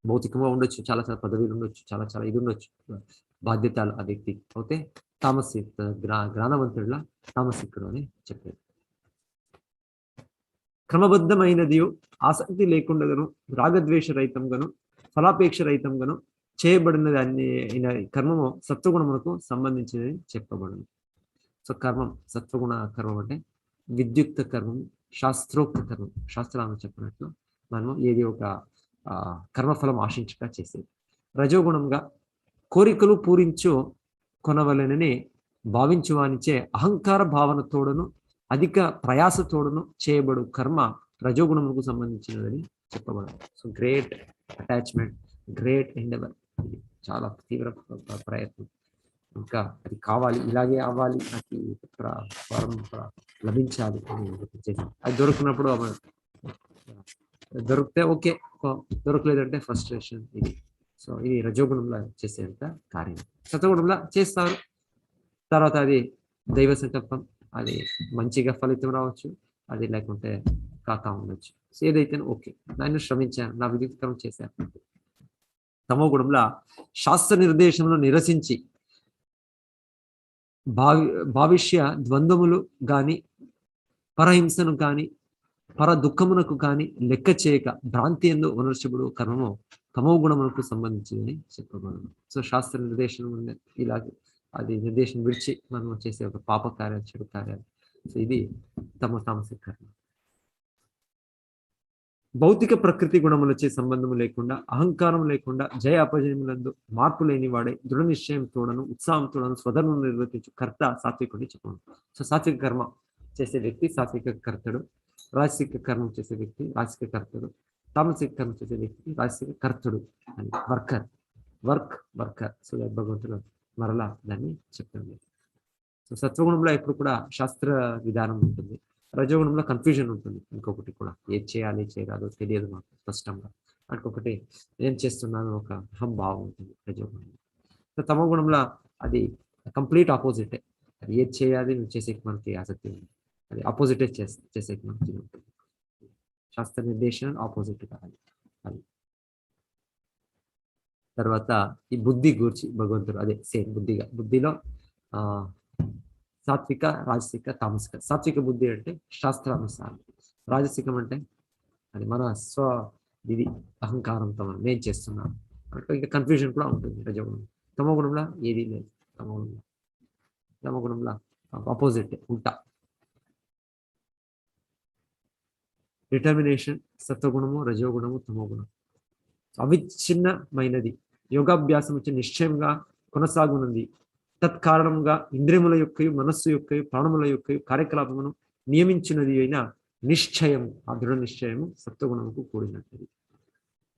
భౌతికంగా ఉండొచ్చు, చాలా చాలా పదవీలు ఉండొచ్చు, చాలా చాలా ఇది ఉండొచ్చు, బాధ్యతలు ఆ వ్యక్తి అయితే తామసిక్ జ్ఞానవంతుడిలా తామసిక్కుడు అని చెప్పారు. క్రమబద్ధమైనది ఆసక్తి లేకుండాను రాగద్వేష రహితంగాను ఫలాపేక్ష రహితంగాను చేయబడినది అన్ని కర్మము సత్వగుణములకు సంబంధించినది చెప్పబడింది. సో కర్మం, సత్వగుణ కర్మం అంటే విద్యుక్త కర్మం, శాస్త్రోక్త కర్మం, శాస్త్రాలను చెప్పినట్లు మనము ఏది ఒక కర్మఫలం ఆశించక చేసేది. రజోగుణంగా కోరికలు పూరించు కొనవలనని భావించువానిచే అహంకార భావనతోడను అధిక ప్రయాసతోడను చేయబడు కర్మ రజోగుణములకు సంబంధించినదని చెప్పబడింది. So great attachment, great endeavour, చాలా తీవ్ర ప్రయత్నం, ఇంకా అది కావాలి, ఇలాగే అవ్వాలి, నాకు లభించాలి అని చేసాం. అది దొరికినప్పుడు దొరికితే ఓకే, దొరకలేదంటే ఫ్రస్ట్రేషన్. ఇది సో ఇది రజోగుణంలో చేసేంత కార్యం. సత్వగుణంలో చేస్తారు, తర్వాత అది దైవ సంకల్పం, అది మంచిగా ఫలితం రావచ్చు, అది లేకుంటే కాకా ఉండొచ్చు. సో ఏదైతే ఓకే, నేను శ్రమించాను, నా విద్యుత్కరం చేశాను. తమో గుణంలో శాస్త్ర నిర్దేశంలో నిరసించి భావిష్య ద్వంద్వములు గాని పరహింసను గాని పర దుఃఖమునకు గాని లెక్క చేయక భ్రాంతి ఎందు వనర్చబడు కర్మము తమో గుణములకు సంబంధించిందని చెప్పబడదు. సో శాస్త్ర నిర్దేశం ఇలాగే అది నిర్దేశం విడిచి మనం చేసే ఒక పాప కార్యాలు, చెడు కార్యాలు, సో ఇది తామసిక కర్మ. భౌతిక ప్రకృతి గుణములచే సంబంధము లేకుండా, అహంకారం లేకుండా, జయ అపజయములందు మార్పు లేని వాడే దృఢ నిశ్చయంతోడను ఉత్సాహంతోడను స్వధర్మం నిర్వర్తించు కర్త సాత్వికుడిని చెప్పను. సో సాత్విక కర్మ చేసే వ్యక్తి సాత్విక కర్తడు, రాజసిక కర్మ చేసే వ్యక్తి రాజసిక కర్తడు, తామసిక కర్మ చేసే వ్యక్తి రాజసిక కర్తడు అని వర్కర్. సో భగవంతుడు మరలా దాన్ని చెప్తుంది. సో సత్వగుణంలో ఎప్పుడు కూడా శాస్త్ర విధానం ఉంటుంది, రజోగుణంలో కన్ఫ్యూజన్ ఉంటుంది. ఇంకొకటి కూడా ఏది చేయాలి చేయరాదు తెలియదు మాకు స్పష్టంగా. ఇంకొకటి ఏం చేస్తున్నాను ఒక భావం ఉంటుంది రజోగుణంలో. సో తమో గుణంలో అది కంప్లీట్ ఆపోజిటే. అది ఏది చేయాలి నువ్వు చేసే మనకి ఆసక్తి ఉంది, అది ఆపోజిటే చేసే మనకి ఉంటుంది. శాస్త్ర నిర్దేశం ఆపోజిట్ కావాలి అది. తర్వాత ఈ బుద్ధి గూర్చి భగవంతుడు అదే సేమ్ బుద్ధిలో సాత్విక, రాజసిక, తామసిక. సాత్విక బుద్ధి అంటే శాస్త్రానుసారం, రాజసికం అంటే అది మన ఇది అహంకారంతో నేను చేస్తున్నాను అంటే ఇంకా కన్ఫ్యూజన్ కూడా ఉంటుంది రజోగుణం. తమో గుణంలో ఏది లేదు. తమో గుణంలో ఆపోజిట్ ఉల్టా. డిటర్మినేషన్ సత్వగుణము, రజోగుణము, తమోగుణం అవిచ్ఛిన్నమైనది. యోగాభ్యాసం వచ్చి నిశ్చయంగా కొనసాగునుంది. తత్కారణంగా ఇంద్రియముల యొక్కయు మనస్సు యొక్కయు ప్రాణముల యొక్కయు కార్యకలాపమును నియమించినది అయిన నిశ్చయము, ఆ దృఢ నిశ్చయము సత్వగుణముకు కూడినది.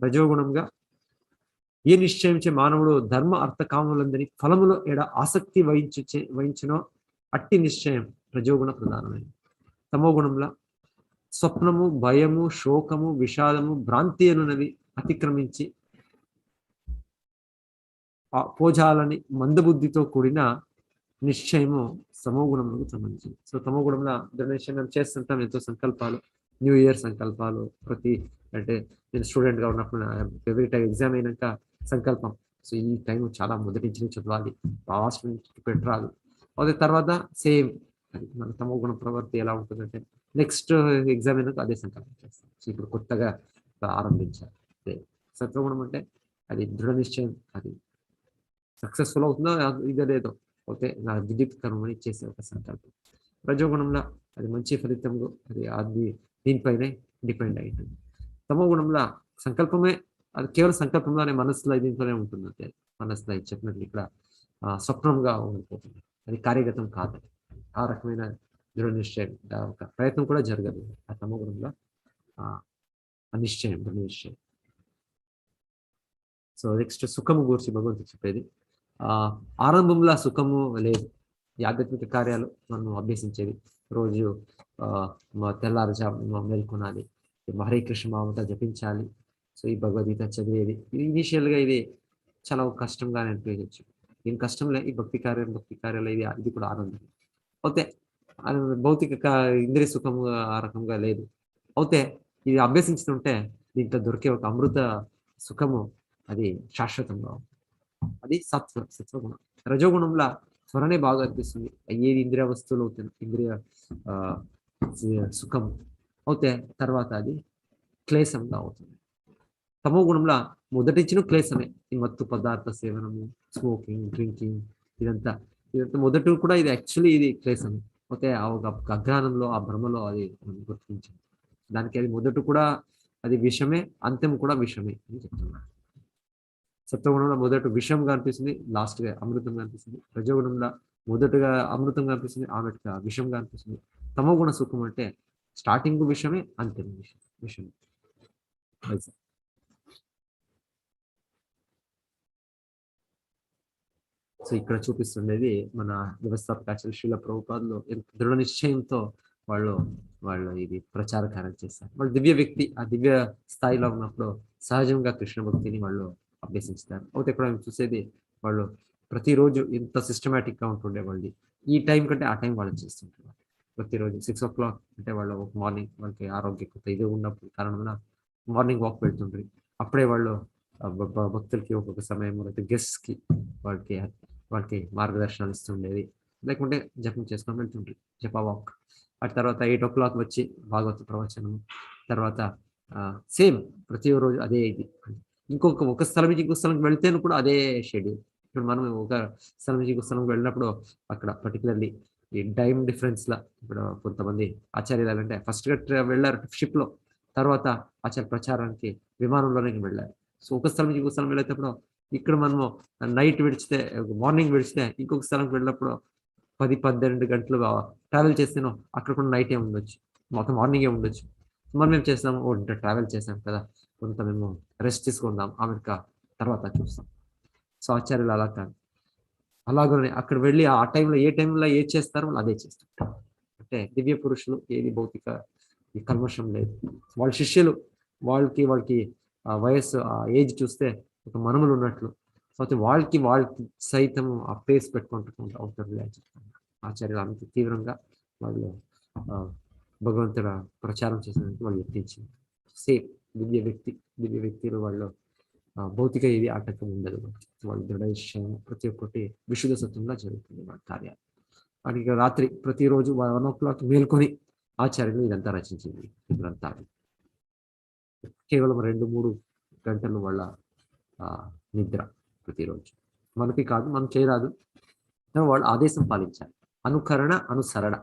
రజోగుణంగా ఏ నిశ్చయించే మానవుడు ధర్మ అర్థ కామములందరి ఫలములో ఎడ ఆసక్తి వహించినో అట్టి నిశ్చయం రజోగుణ ప్రధానమైనది. తమోగుణంలో స్వప్నము, భయము, శోకము, విషాదము, భ్రాంతి అనునవి అతిక్రమించి ఆ పోజాలని మందబుద్ధితో కూడిన నిశ్చయము తమోగుణములకు సంబంధించింది. సో తమోగుణంలో దృఢనిశ్చయం చేస్తుంటాం, ఎంతో సంకల్పాలు, న్యూ ఇయర్ సంకల్పాలు. అంటే నేను స్టూడెంట్గా ఉన్నప్పుడు ఎవ్రీ టైం ఎగ్జామ్ అయినాక సంకల్పం, సో ఈ టైం చాలా మొదటి నుంచి చదవాలి, లాస్ట్ నుంచి పెట్టరాదు. అదే తర్వాత సేమ్ అది మన తమోగుణ ప్రవృత్తి ఎలా ఉంటుందంటే నెక్స్ట్ ఎగ్జామ్ అయినాక అదే సంకల్పం చేస్తాం. సో ఇప్పుడు కొత్తగా ఆరంభించాలి. అదే సత్వగుణం అంటే అది దృఢ నిశ్చయం, అది సక్సెస్ఫుల్ అవుతుందో ఇదే లేదో ఓకే నా విద్యుత్ కర్మని చేసే ఒక సంకల్పం. రజోగుణంలో అది మంచి ఫలితంలో అది దీనిపైనే డిపెండ్ అయి ఉంటుంది. తమో గుణంలో సంకల్పమే, అది కేవలం సంకల్పంలోనే మనసులో దీంట్లోనే ఉంటుంది. అంతే మనసులో చెప్పినట్లు ఇక్కడ స్వప్నంగా ఉండిపోతుంది, అది కార్యగతం కాదు. ఆ రకమైన దృఢ నిశ్చయం, ఒక ప్రయత్నం కూడా జరగదు ఆ తమో గుణంలో. అనిశ్చయం, దృఢ నిశ్చయం. సో నెక్స్ట్ సుఖము గురించి భగవంతుడు చెప్పేది. ఆరంభంలో సుఖము లేదు. ఈ ఆధ్యాత్మిక కార్యాలు మనం అభ్యసించేది రోజు తెల్లారుజాము మేల్కొనాలి, హరే కృష్ణ మామూలుగా జపించాలి. సో ఈ భగవద్గీత చదివేది ఇనీషియల్గా ఇది చాలా కష్టంగా అనిపించవచ్చు. ఏం కష్టంలే ఈ భక్తి కార్యాలు ఇది కూడా ఆనందం. అయితే భౌతిక ఇంద్రియ సుఖము ఆ రకంగా లేదు. అయితే ఇది అభ్యసించుతుంటే దీంట్లో దొరికే ఒక అమృత సుఖము అది శాశ్వతంగా, అది సత్వగుణం. రజోగుణంలో త్వరనే బాగా అనిపిస్తుంది, ఏది ఇంద్రియ వస్తువులు అవుతుంది, ఇంద్రియ సుఖం అవుతే తర్వాత అది క్లేశంగా అవుతుంది. తమో గుణంలో మొదటిచ్చిన క్లేశమే, ఈ మత్తు పదార్థ సేవనము, స్మోకింగ్, డ్రింకింగ్, ఇదంతా మొదటి కూడా ఇది యాక్చువల్లీ ఇది క్లేశమే. అయితే ఆ ఒక అజ్ఞానంలో ఆ భ్రమలో అది గుర్తించింది. దానికి అది మొదట కూడా అది విషమే, అంత్యం కూడా విషమే అని చెప్తున్నారు. సత్వగుణంలో మొదట విషంగా అనిపిస్తుంది, లాస్ట్గా అమృతంగా అనిపిస్తుంది. రజోగుణంలో మొదటగా అమృతంగా అనిపిస్తుంది, ఆమెగా విషంగా అనిపిస్తుంది. తమో గుణ సుఖం అంటే స్టార్టింగ్ విషమే, అంత్యం విషమే. సో ఇక్కడ చూపిస్తుండేది మన వ్యవస్థాపకాచార్య శ్రీల ప్రభుపాదులు దృఢ నిశ్చయంతో వాళ్ళు ఇది ప్రచార కార్యం చేస్తారు. వాళ్ళు దివ్య వ్యక్తి, ఆ దివ్య స్థాయిలో ఉన్నప్పుడు సహజంగా కృష్ణ భక్తిని వాళ్ళు అభ్యసిస్తారు. అయితే ఇక్కడ చూసేది వాళ్ళు ప్రతిరోజు ఎంత సిస్టమేటిక్గా ఉంటుండే వాళ్ళు. ఈ టైం కంటే ఆ టైం వాళ్ళు చేస్తుంటారు. ప్రతిరోజు 6 o'clock అంటే వాళ్ళు ఒక మార్నింగ్ వాళ్ళకి ఆరోగ్య కొత్త ఇది ఉన్నప్పుడు కారణంగా మార్నింగ్ వాక్ వెళ్తుంటారు. అప్పుడే వాళ్ళు భక్తులకి ఒక్కొక్క సమయంలో అయితే గెస్ట్స్కి వాళ్ళకి వాళ్ళకి మార్గదర్శనాలు ఇస్తుండేది. లేకుంటే జపం చేసుకొని వెళ్తుండ్రి, జపా వాక్. ఆ తర్వాత 8 o'clock వచ్చి భాగవత ప్రవచనం. తర్వాత సేమ్ ప్రతి రోజు అదే ఇది. ఒక స్థలం నుంచి ఇంకో స్థలంకి వెళ్తేను కూడా అదే షెడ్యూల్. ఇప్పుడు మనం ఒక స్థలం నుంచి ఇంకో స్థలంకి వెళ్ళినప్పుడు అక్కడ పర్టికులర్లీ ఈ టైం డిఫరెన్స్‌ల ఇప్పుడు కొంతమంది ఆచార్యులు అంటే ఫస్ట్‌గా వెళ్ళారు షిప్‌లో. తర్వాత ఆచార్య ప్రచారానికి విమానంలోనే వెళ్ళారు. సో ఒక స్థలం నుంచి ఇంకో స్థలం వెళ్ళేటప్పుడు ఇక్కడ మనము నైట్ విడిచితే మార్నింగ్ విడిచితే ఇంకొక స్థలంకి వెళ్ళినప్పుడు 10, 12 గంటలు ట్రావెల్ చేస్తేనో అక్కడ కూడా నైటే ఉండొచ్చు. మొత్తం మార్నింగే ఉండొచ్చు. మనం ఏం చేస్తాము, ఇంత ట్రావెల్ చేసాం కదా, కొంత మేము రెస్ట్ తీసుకుందాం, అమెరికా తర్వాత చూస్తాం. సో ఆచార్యులు అలా కాదు. అలాగనే అక్కడ వెళ్ళి ఆ టైంలో ఏ టైంలో ఏది చేస్తారో వాళ్ళు అదే చేస్తారు. అంటే దివ్య పురుషులు ఏది భౌతిక ఈ కల్మషం లేదు. వాళ్ళ శిష్యులు వాళ్ళకి వయస్సు ఆ ఏజ్ చూస్తే ఒక మనుమలు ఉన్నట్లు. సో వాళ్ళకి సైతం ఆ పేస్ పెట్టుకుంటూ అవుతారు అని చెప్తాను. ఆచార్యులు అంత తీవ్రంగా వాళ్ళు భగవంతుడ ప్రచారం చేసినందుకు వాళ్ళు ఎత్తించింది. సేమ్ దివ్య వ్యక్తులు వాళ్ళు భౌతిక ఏది ఆటంకం ఉండదు. వాళ్ళు దృఢ నిశ్చయం ప్రతి ఒక్కటి విశుద్ధ సత్వంగా జరుగుతుంది వాళ్ళ కార్యాలు. వాటికి రాత్రి ప్రతిరోజు 1 o'clock మేల్కొని ఆచార్యులు ఇదంతా రచించింది ఈ గ్రంథాలు. కేవలం 2-3 గంటలు వాళ్ళ నిద్ర ప్రతిరోజు. మనకి కాదు, మనం చేయరాదు, వాళ్ళు ఆదేశం పాలించాలి. అనుకరణ అనుసరణ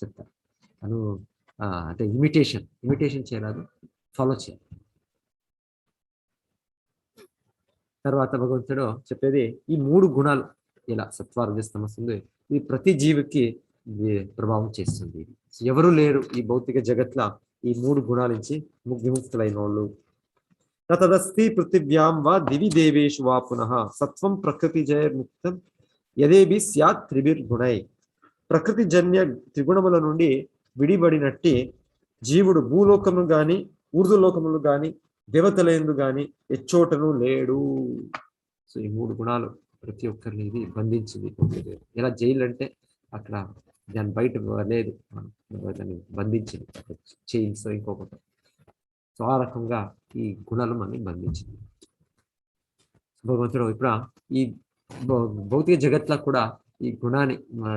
చెప్తారు. అంటే ఇమిటేషన్ చేయరాదు, ఫాలో చేయాలి. తర్వాత భగవంతుడు చెప్పేది ఈ 3 గుణాలు ఇలా సత్వారజస్తమస్సు ఉంది, ఇది ప్రతి జీవికి ప్రభావం చేస్తుంది. ఎవరు లేరు ఈ భౌతిక జగత్లో ఈ 3 గుణాల నుంచి విముక్తులైన వాళ్ళు. తదస్తి పృథివ్యాం వా దివి దేవేషు వా పునః సత్వం ప్రకృతి జయముక్తం యదేబి స్యాత్ త్రిభిర్గుణై. ప్రకృతి జన్య త్రిగుణముల నుండి విడిబడినట్టి జీవుడు భూలోకము గాని ఊర్ధ్వలోకములు గాని దేవతలందు గాని ఎచ్చోటను లేడు. సో ఈ 3 గుణాలు ప్రతి ఒక్కరిని ఇది బంధించింది. ఎలా జైలు అంటే అక్కడ దాని బయట లేదు, దాన్ని బంధించింది చైన్స్ ఇంకొకటి. సో ఆ రకంగా ఈ గుణాలు మనని బంధించింది. భగవంతుడు ఇప్పుడు ఈ భౌతిక జగత్లో కూడా ఈ గుణాన్ని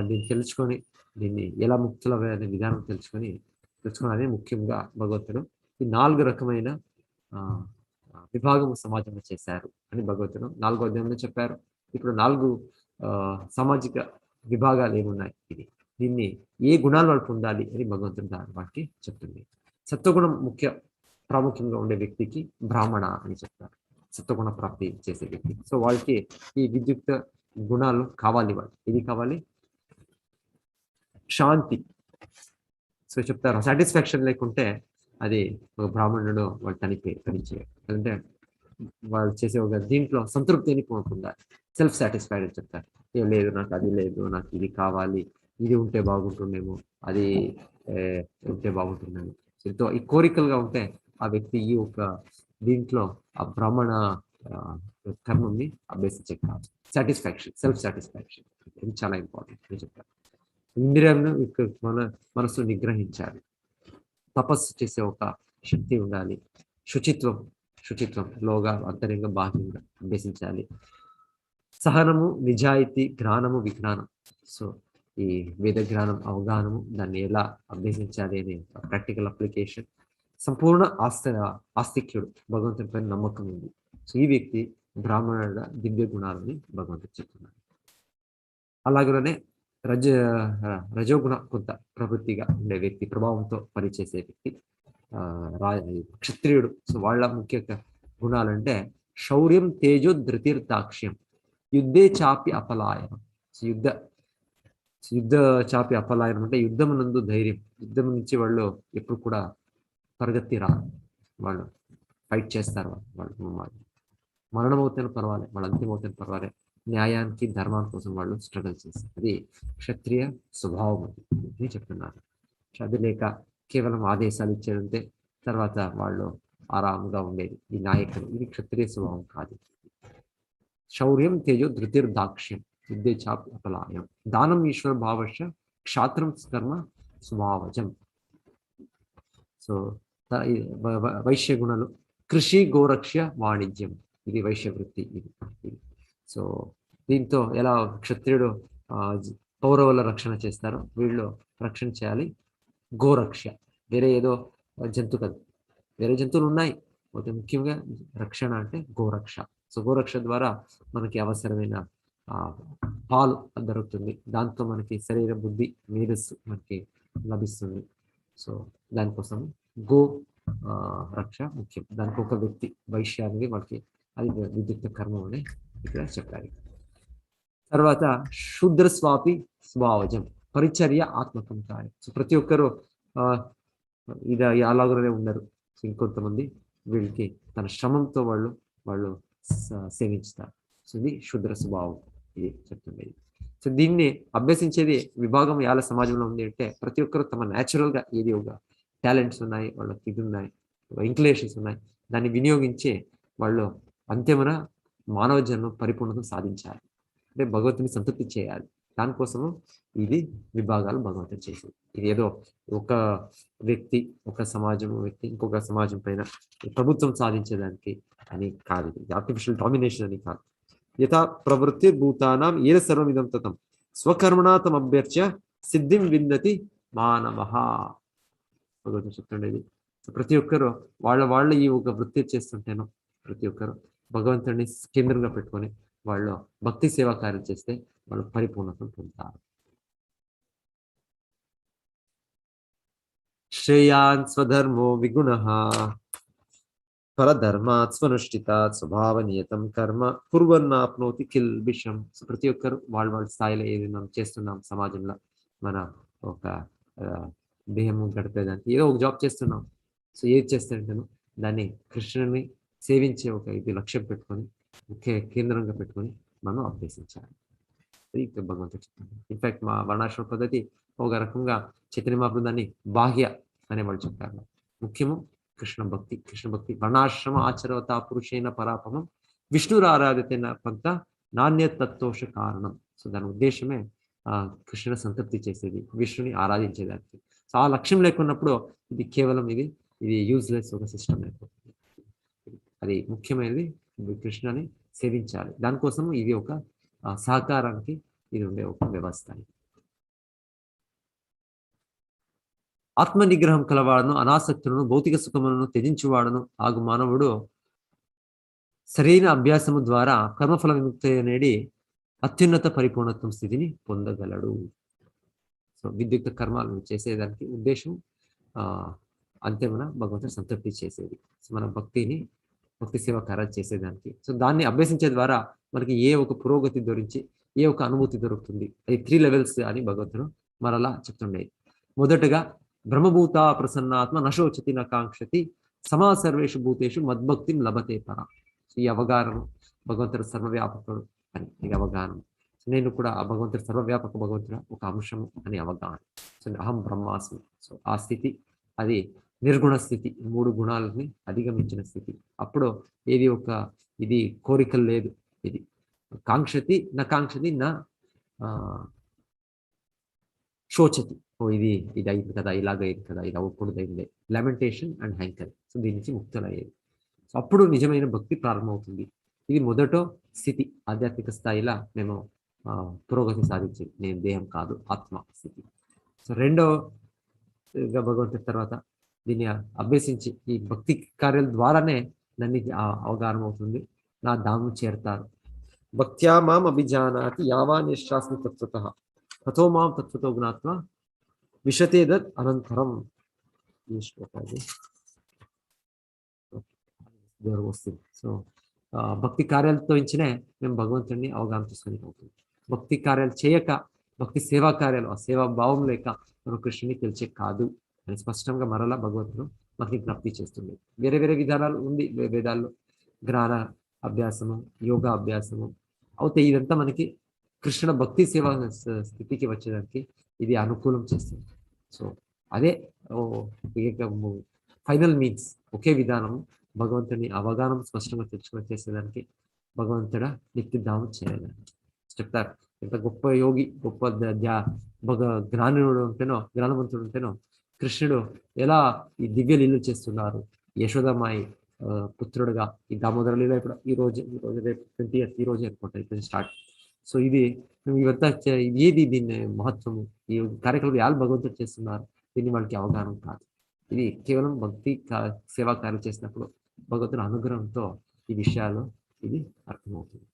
దీన్ని తెలుసుకొని దీన్ని ఎలా ముక్తులనే విధానం తెలుసుకోవాలని ముఖ్యంగా భగవంతుడు ఈ 4 రకమైన విభాగము సమాజంలో చేశారు అని భగవంతుడు 4వ అధ్యాయంలో చెప్పారు. ఇప్పుడు 4 సామాజిక విభాగాలు ఏమున్నాయి, దీన్ని ఏ గుణాలు వాళ్ళు పొందాలి అని భగవంతుడు వాటికి చెప్తుంది. సత్వగుణం ప్రాముఖ్యంగా ఉండే వ్యక్తికి బ్రాహ్మణ అని చెప్తారు, సత్వగుణ ప్రాప్తి చేసే వ్యక్తి. సో వాళ్ళకి ఈ విద్యుక్త గుణాలు కావాలి. వాళ్ళు ఇది కావాలి, శాంతి. సో చెప్తారు సాటిస్ఫాక్షన్ లేకుంటే అది ఒక బ్రాహ్మణుడు వాళ్ళు పనిచేయాలి. అంటే వాళ్ళు చేసే ఒక దీంట్లో సంతృప్తిని పొందాలి, సెల్ఫ్ సాటిస్ఫైడ్ అని చెప్తారు. ఏం లేదు, నాకు అది లేదు, నాకు ఇది కావాలి, ఇది ఉంటే బాగుంటుండేమో, అది ఉంటే బాగుంటుందేమో. సో ఈ కోరికలుగా ఉంటే ఆ వ్యక్తి ఈ ఒక దీంట్లో ఆ బ్రాహ్మణ కర్మని అభ్యసించే కాదు. సాటిస్ఫాక్షన్, సెల్ఫ్ సాటిస్ఫాక్షన్ ఇది చాలా ఇంపార్టెంట్ అని చెప్తారు. ఇంద్రియాలను మన మనసు నిగ్రహించాలి, తపస్సు చేసే ఒక శక్తి ఉండాలి, శుచిత్వం లోగా అంతరంగా బాహ్యంగా అభ్యసించాలి, సహనము, నిజాయితీ, జ్ఞానము, విజ్ఞానం. సో ఈ వేద జ్ఞానం అవగాహనము దాన్ని ఎలా అభ్యసించాలి అనే ప్రాక్టికల్ అప్లికేషన్, సంపూర్ణ ఆస్తిక్యుడు, భగవంతుని పైన నమ్మకం ఉంది. సో ఈ వ్యక్తి బ్రాహ్మణుడ దివ్య గుణాలని భగవంతుడు చెప్తున్నాడు. అలాగనే రజోగుణ కొంత ప్రవృత్తిగా ఉండే వ్యక్తి, ప్రభావంతో పనిచేసే వ్యక్తి క్షత్రియుడు. సో వాళ్ళ ముఖ్య గుణాలంటే శౌర్యం, తేజో, ధృతిర్దాక్ష్యం, యుద్ధే చాపి అపలాయనం. యుద్ధ చాపి అపలాయనం అంటే యుద్ధం నందు ధైర్యం. యుద్ధం నుంచి వాళ్ళు ఎప్పుడు కూడా పరిగెత్తి రారు, వాళ్ళు ఫైట్ చేస్తారు. వాళ్ళు మరణం అవుతాను పర్వాలేదు, వాళ్ళు అంతిమ అవుతాను పర్వాలేదు, న్యాయానికి ధర్మం కోసం వాళ్ళు స్ట్రగల్ చేస్తారు. అది క్షత్రియ స్వభావం అని చెప్తున్నారు. అది లేక కేవలం ఆదేశాలు ఇచ్చేదంటే తర్వాత వాళ్ళు ఆరాముగా ఉండేది ఈ నాయకులు, ఇది క్షత్రియ స్వభావం కాదు. శౌర్యం, తేజో, ధృతిర్దాక్ష్యం, యుద్ధే చాపి అపలాయం, దానం ఈశ్వర భావశ, క్షాత్రం కర్మ స్వభావజం. సో వైశ్య గుణాలు కృషి, గోరక్ష, వాణిజ్యం, ఇది వైశ్య వృత్తి. ఇది సో దీంతో ఎలా క్షత్రియుడు పౌరవుల రక్షణ చేస్తారో వీళ్ళు రక్షణ చేయాలి. గోరక్ష వేరే ఏదో జంతు కాదు, వేరే జంతువులు ఉన్నాయి, అయితే ముఖ్యంగా రక్షణ అంటే గోరక్ష. సో గోరక్ష ద్వారా మనకి అవసరమైన పాలు దొరుకుతుంది, దాంతో మనకి శరీర బుద్ధి మేధస్సు మనకి లభిస్తుంది. సో దానికోసం గో రక్ష ముఖ్యం. దానికి ఒక వ్యక్తి వైశ్య అనేది మనకి అది విద్యుక్త కర్మం అని ఇక్కడ చెప్పాలి. తర్వాత శూద్ర స్వాపి స్వభావజం పరిచర్య ఆత్మకం కార్యం. సో ప్రతి ఒక్కరు ఇది అలాగనే ఉండరు. సో ఇంకొంతమంది వీళ్ళకి తన శ్రమంతో వాళ్ళు సేవించుతారు. సో ఇది శూద్ర స్వభావం, ఇది చెప్తుంది. సో దీన్ని అభ్యసించేది విభాగం ఎలా సమాజంలో ఉంది అంటే ప్రతి ఒక్కరు తమ న్యాచురల్గా ఏది ఒక టాలెంట్స్ ఉన్నాయి, వాళ్ళకి ఇది ఉన్నాయి, ఇంక్లినేషన్స్ ఉన్నాయి, దాన్ని వినియోగించి వాళ్ళు అంతిమన మానవ జన్మ పరిపూర్ణత సాధించాలి, అంటే భగవంతుని సంతృప్తి చేయాలి. దానికోసము ఇది విభాగాలు భగవంతుడు చేసింది. ఇది ఏదో ఒక వ్యక్తి ఒక సమాజం వ్యక్తి ఇంకొక సమాజం పైన ప్రభుత్వం సాధించేదానికి అని కాదు, ఇది ఆర్టిఫిషియల్ డామినేషన్ అని కాదు. యథా ప్రవృత్తి భూతానాం ఏన సర్వమిదం తతం స్వకర్మణా తమభ్యర్చ్య సిద్ధిం విందతి మానవః. భగవంతుడు చెప్తుండేది. ప్రతి ఒక్కరు వాళ్ళ ఈ ఒక వృత్తి చేస్తుంటేనో ప్రతి ఒక్కరు భగవంతుడిని కేంద్రంగా పెట్టుకొని వాళ్ళు భక్తి సేవా కార్యం చేస్తే వాళ్ళు పరిపూర్ణత పొందుతారు. శ్రేయాన్ స్వధర్మో విగుణః పరధర్మాత్ స్వనుష్ఠితాత్ స్వభావనియతం కర్మ కుర్వన్నాప్నోతి కిల్బిషం. సో ప్రతి ఒక్కరు వాళ్ళ స్థాయిలో ఏది మనం చేస్తున్నాం సమాజంలో, మన ఒక దేహము గడిపేదానికి ఏదో ఒక జాబ్ చేస్తున్నాం. సో ఏది చేస్తుంటాను దాన్ని కృష్ణుని సేవించే ఒక ఇది లక్ష్యం పెట్టుకొని ముఖ్య కేంద్రంగా పెట్టుకొని మనం అభ్యసించాలి. ఇది భగవంతుడు చెప్తాను. ఇన్ఫాక్ట్ మా వర్ణాశ్రమ పద్ధతి ఒక రకంగా చైతన్య మహాప్రభు దాన్ని బాహ్య అనే వాళ్ళు చెప్పారు. ముఖ్యము కృష్ణ భక్తి వర్ణాశ్రమ ఆచరవత పురుషేణ పరాపమం విష్ణురు ఆరాధితేన కొంత నాణ్యతత్వోష కారణం. సో దాని ఉద్దేశమే కృష్ణుని సంతృప్తి చేసేది, విష్ణుని ఆరాధించేదానికి. సో ఆ లక్ష్యం లేకున్నప్పుడు ఇది కేవలం ఇది యూజ్లెస్ ఒక సిస్టమ్ అయిపోతుంది. అది ముఖ్యమైనది కృష్ణని సేవించాలి. దానికోసం ఇది ఒక సహకారానికి ఇది ఉండే ఒక వ్యవస్థ. ఆత్మ నిగ్రహం కలవాడను అనాసక్తులను భౌతిక సుఖములను త్యజించువాడను ఆగు మానవుడు సరైన అభ్యాసము ద్వారా కర్మఫల విముక్తి అనేది అత్యున్నత పరిపూర్ణత్వం స్థితిని పొందగలడు. సో విద్యుక్త కర్మాలను చేసేదానికి ఉద్దేశం అంతేమన భగవంతుడు సంతృప్తి చేసేది. సో మన భక్తి సేవ కార్యాలు చేసేదానికి. సో దాన్ని అభ్యసించే ద్వారా మనకి ఏ ఒక పురోగతి గురించి ఏ ఒక అనుభూతి దొరుకుతుంది. అది 3 లెవెల్స్ అని భగవంతుడు మరలా చెప్తుండేది. మొదటగా బ్రహ్మభూత ప్రసన్నాత్మ నశోచతి నకాంక్షతి సమా సర్వేషు భూతేషు మద్భక్తి లభతే పర. ఈ అవగాహన భగవంతుడు సర్వవ్యాపకుడు అని ఈ అవగాహన. నేను కూడా ఆ భగవంతుడు సర్వవ్యాపక భగవంతుడు ఒక అంశం అని అవగాహన. సో అహం బ్రహ్మాస్మి. సో ఆ స్థితి అది నిర్గుణ స్థితి, 3 గుణాలని అధిగమించిన స్థితి. అప్పుడు ఏది ఒక ఇది కోరికలు లేదు, ఇది కాంక్షతి నకాంక్షతి నా శోచతి. ఇది అయింది కదా, ఇలాగ అయింది కదా, ఇది అవ్వకూడదు అయిందే, లెమెంటేషన్ అండ్ హ్యాంకర్. సో దీని నుంచి ముక్తులయ్యేది. సో అప్పుడు నిజమైన భక్తి ప్రారంభమవుతుంది. ఇది మొదట స్థితి, ఆధ్యాత్మిక స్థాయిలో మేము పురోగతి సాధించేది. నేను దేహం కాదు, ఆత్మ స్థితి. సో రెండోగా భగవంతుడి తర్వాత దీన్ని అభ్యసించి ఈ భక్తి కార్యాల ద్వారానే నన్ను అవగాహన అవుతుంది, నా ధాము చేరతారు. భక్త్యా మాం అభిజానాతి యావానిశ్వాస్మి తత్వతః తతో మాం తత్వతో జ్ఞాత్వా విశతే దత్ అనంతరం. ఈ శ్లోకాన్ని వస్తుంది. సో భక్తి కార్యాలతో ఇచ్చినే మేము భగవంతుడిని అవగాహన చేసుకుని అవుతుంది. భక్తి కార్యాలు చేయక భక్తి సేవా కార్యాలు ఆ సేవా భావం లేక మనం కృష్ణుని తెలిసే కాదు అని స్పష్టంగా మరలా భగవంతుడు మనకి జ్ఞప్తి చేస్తుంది. వేరే వేరే విధానాలు ఉంది వేదాల్లో, జ్ఞాన అభ్యాసము, యోగా అభ్యాసము అవుతాయి. ఇదంతా మనకి కృష్ణ భక్తి సేవా స్థితికి వచ్చేదానికి ఇది అనుకూలం చేస్తుంది. సో అదే ఫైనల్ మీన్స్ ఒకే విధానం భగవంతుని అవగాహన స్పష్టంగా తెలుసుకొని చేసేదానికి భగవంతుడ నిత్యధామం చేయడానికి చెప్తారు. ఎంత గొప్ప యోగి, గొప్ప జ్ఞానుడు ఉంటేనో, జ్ఞానవంతుడు ఉంటేనో కృష్ణుడు ఎలా ఈ దివ్య లీలలు చేస్తున్నారు, యశోదమాయి పుత్రుడుగా ఈ దామోదరలీలో ఇప్పుడు ఈ రోజు రేపు 20th ఈ రోజు అనుకుంటా ఇప్పుడు స్టార్ట్. సో ఇది ఇవంతా ఏది దీని మహత్వము, ఈ కార్యక్రమం ఎలా భగవంతుడు చేస్తున్నారు దీన్ని వాళ్ళకి అవగాహన కాదు. ఇది కేవలం భక్తి సేవా కార్యం చేసినప్పుడు భగవంతుని అనుగ్రహంతో ఈ విషయాలు ఇది అర్థమవుతుంది.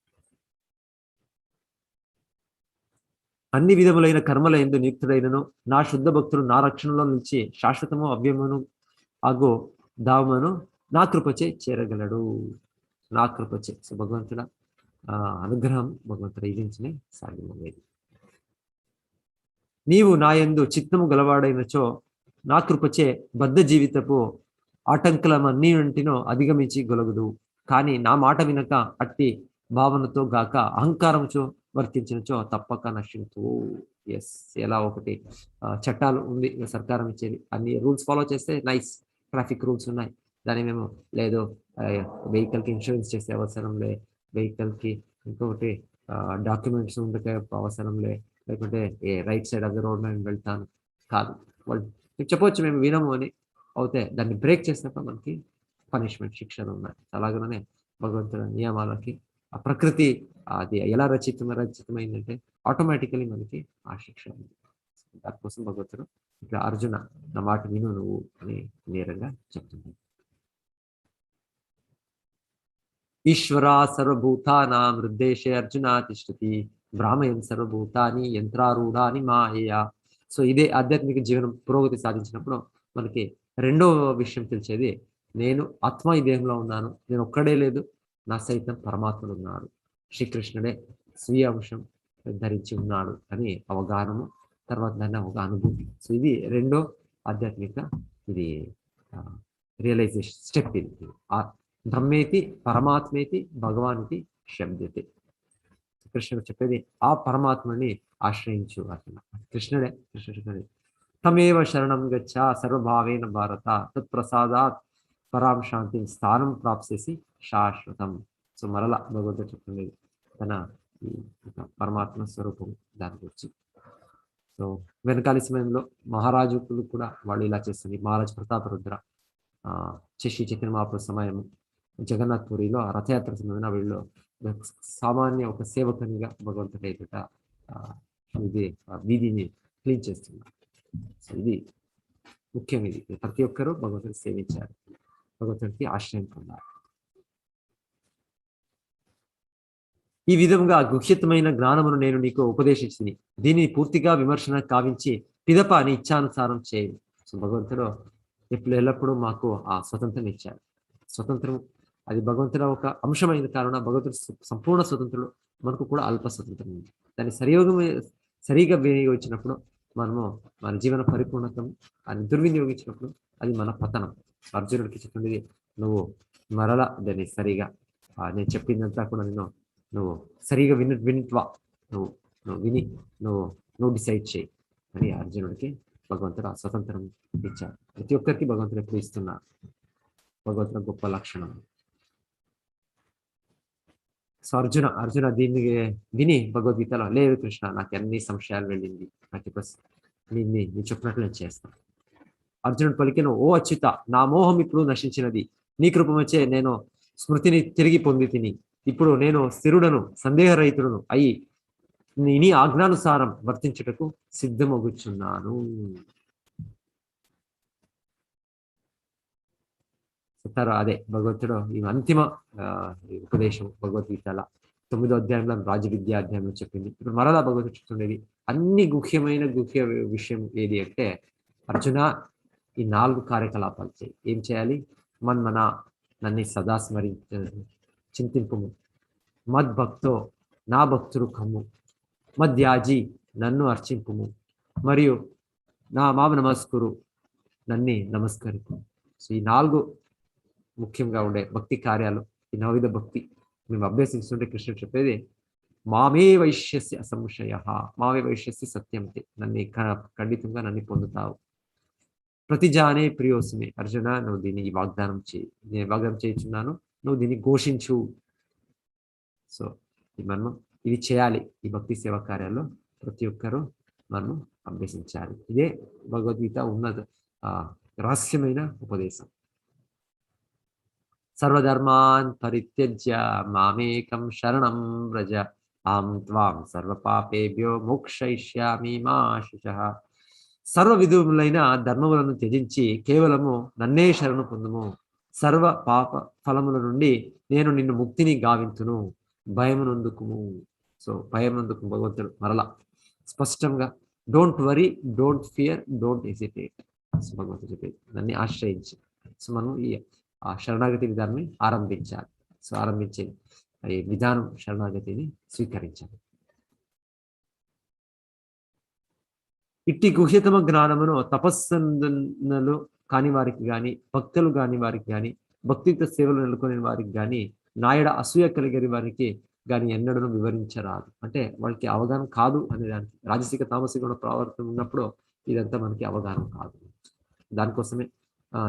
అన్ని విధములైన కర్మల యందు నియుక్తుడైనను నా శుద్ధ భక్తుడు నా రక్షణలో నుంచి శాశ్వతము అవ్యమును అగో దావమును నా కృపచే చేరగలడు. నా కృపచే. సో భగవంతుడ అనుగ్రహం భగవంతుడు ఇదించనే సాధ్యమయ్యేది. నీవు నా యందు చిత్తము గలవాడైనచో నా కృపచే బద్ధ జీవితపు ఆటంకులమన్నింటినో అధిగమించి గొలగదు. కానీ నా మాట వినక అట్టి భావనతో గాక అహంకారంచో వర్తించినచో తప్పక నశించు. ఎస్, ఎలా ఒకటి చట్టాలు ఉంది సర్కారం ఇచ్చేది, అన్ని రూల్స్ ఫాలో చేస్తే నైస్, ట్రాఫిక్ రూల్స్ ఉన్నాయి, దాని మేము లేదు వెహికల్కి ఇన్సూరెన్స్ చేసే అవసరం లే, వెహికల్కి ఇంకొకటి డాక్యుమెంట్స్ ఉండకే అవసరం లే, లేకుంటే right side of the road మేము వెళ్తాను కాదు. వాళ్ళు చెప్పవచ్చు మేము వినము అని, అవుతే దాన్ని బ్రేక్ చేసినప్పుడు మనకి పనిష్మెంట్ శిక్షలు ఉన్నాయి. అలాగనే భగవంతుడి నియమాలకి ఆ ప్రకృతి అది ఎలా రచితమైందంటే ఆటోమేటికలీ మనకి ఆ శిక్ష ఉంది. దానికోసం భగవంతుడు ఇక్కడ అర్జున నా మాట విను నువ్వు అని నేరంగా చెప్తుంది. ఈశ్వర సర్వభూతానాం హృద్దేశే అర్జున తిష్టతి భ్రామయం సర్వభూతాని యంత్రారూఢాని మాయా. సో ఇదే ఆధ్యాత్మిక జీవనం పురోగతి సాధించినప్పుడు మనకి రెండో విషయం తెలిసేది, నేను ఆత్మ ఈ దేహంలో ఉన్నాను, నేను ఒక్కడే లేదు, నా సైతం పరమాత్ముడు ఉన్నాడు, శ్రీకృష్ణుడే స్వీయ అంశం ధరించి ఉన్నాడు అని అవగాహనము, తర్వాత దాన్ని ఒక అనుభూతి. సో ఇది రెండో ఆధ్యాత్మిక ఇది రియలైజేషన్ స్టెప్. ఇది బ్రహ్మేతి పరమాత్మేతి భగవానికి శబ్దతే. కృష్ణుడు చెప్పేది ఆ పరమాత్మని ఆశ్రయించు అర్జున. కృష్ణుడే తమేవ శరణం గచ్చ సర్వభావేన భారత తత్ప్రసాదాత్ పరాం శాంతి స్థానం ప్రాప్సేసి శాశ్వతం. సో మరలా భగవంతుడు చెప్తుంది తన పరమాత్మ స్వరూపం దాని గురించి. సో వెనకాల సమయంలో మహారాజులు కూడా వాళ్ళు ఇలా చేస్తుంది. మహారాజ్ ప్రతాపరుద్ర శ్రీ చైతన్య మహాప్రభు సమయం జగన్నాథ్ పూరిలో రథయాత్ర సమయంలో వీళ్ళు సామాన్య ఒక సేవకునిగా భగవంతుడి ఎదుట ఇది వీధిని క్లీన్ చేస్తున్నారు. సో ఇది ముఖ్యం. ఇది ప్రతి ఒక్కరూ భగవంతుని సేవించారు, భగవంతుడికి ఆశ్రయం పొందారు. ఈ విధంగా గుహ్యతమైన జ్ఞానమును నేను నీకు ఉపదేశించింది, దీనిని పూర్తిగా విమర్శన కావించి పిదప అని ఇచ్చానుసారం చేయి. సో భగవంతుడు ఎల్లప్పుడూ మాకు ఆ స్వతంత్రం ఇచ్చారు. స్వతంత్రం అది భగవంతుడు ఒక అంశమైన కారణం. భగవంతుడు సంపూర్ణ స్వతంత్రుడు, మనకు కూడా అల్ప స్వతంత్రం ఉంది. దాన్ని సరిగా వినియోగించినప్పుడు మనము మన జీవన పరిపూర్ణతను అది దుర్వినియోగించినప్పుడు అది మన పతనం. అర్జునుడికి చెప్తుంది, నువ్వు మరలా దాన్ని సరిగా నేను చెప్పిందంతా కూడా నువ్వు సరిగా వినిట్వా, నువ్వు విని నువ్వు డిసైడ్ చేయి అని అర్జునుడికి భగవంతుడు ఆ స్వతంత్రం ఇచ్చారు. ప్రతి ఒక్కరికి భగవంతుడు ఎప్పుడు ఇస్తున్నారు. భగవంతుడు గొప్ప లక్షణం. సో అర్జున దీన్ని విని భగవద్గీతలో, లేదు కృష్ణ నాకు అన్ని సంశయాలు వెళ్ళింది, నాకు నీ చెప్పినట్లు నేను చేస్తాను. అర్జునుడు పలికెను, ఓ అచ్యుత నా మోహం ఇప్పుడు నశించినది, నీ కృపమచ్చే నేను స్మృతిని తిరిగి పొంది తిని, ఇప్పుడు నేను స్థిరుడను సందేహరహితుడను అయి నీ ఆజ్ఞానుసారం వర్తించుటకు సిద్ధమగుచున్నాను. అదే భగవంతుడు ఈ అంతిమ ఉపదేశం భగవద్గీతల 9వ అధ్యాయంలో రాజవిద్యా అధ్యాయంలో చెప్పింది. ఇప్పుడు మరలా భగవంతుడు చెప్తుండేది అన్ని గుహ్య విషయం ఏది అంటే, అర్జున ఈ 4 కార్యకలాపాలు చేయి. ఏం చేయాలి? మన్మన నన్ను సదా చింతింపుము, మద్భక్తో నా భక్తుడు కమ్ము, మద్యాజీ నన్ను అర్చింపుము, మరియు నా మామ నమస్కురు నన్ను నమస్కరింపు. సో ఈ 4 ముఖ్యంగా ఉండే భక్తి కార్యాలు, ఈ 9వ భక్తి మేము అభ్యసిస్తుంటే కృష్ణుడు చెప్పేది, మామే వైశ్యస్య అసంశయ మామే వైశ్యస్య సత్యంతే, నన్ను ఖండితంగా నన్ను పొందుతావు. ప్రతిజానే ప్రియోస్మే, అర్జున నువ్వు దీన్ని వాగ్దానం చేయి, నేను వాగ్దానం చేయించున్నాను, నువ్వు దీన్ని ఘోషించు. సో మనం ఇది చేయాలి. ఈ భక్తి సేవా కార్యాల్లో ప్రతి ఒక్కరూ మనం అభ్యసించాలి. ఇదే భగవద్గీత ఉన్నత రహస్యమైన ఉపదేశం. సర్వధర్మాన్ పరిత్యజ్య మామేకం శరణం వ్రజ అహం త్వాం సర్వపాపేభ్యో మోక్షయిష్యామి మా శుచః. సర్వ విధములైన ధర్మములను త్యజించి కేవలము నన్నే శరణు పొందుము. సర్వ పాప ఫలముల నుండి నేను నిన్ను ముక్తిని గావింతును. భయమునందుకుము. సో భయమునందుకు భగవంతుడు మరలా స్పష్టంగా don't worry, don't fear, don't hesitate. So భగవంతుడు చెప్పేది దాన్ని ఆశ్రయించి సో మనం ఈ శరణాగతి విధానాన్ని ఆరంభించాలి. సో ఆరంభించే ఈ విధానం శరణాగతిని స్వీకరించాలి. ఇట్టి గుహ్యతమ జ్ఞానమును తపస్సందనలు కాని వారికి గాని, భక్తులు కాని వారికి గాని, భక్తియుత సేవలు నెలకొని వారికి గాని, నాయడ అసూయ కలిగిన వారికి గాని ఎన్నడూ వివరించరాదు. అంటే వాళ్ళకి అవగాహన కాదు అనే దానికి రాజసిక తామసిక గుణ ప్రవర్తన ఉన్నప్పుడు ఇదంతా మనకి అవగాహన కాదు. దానికోసమే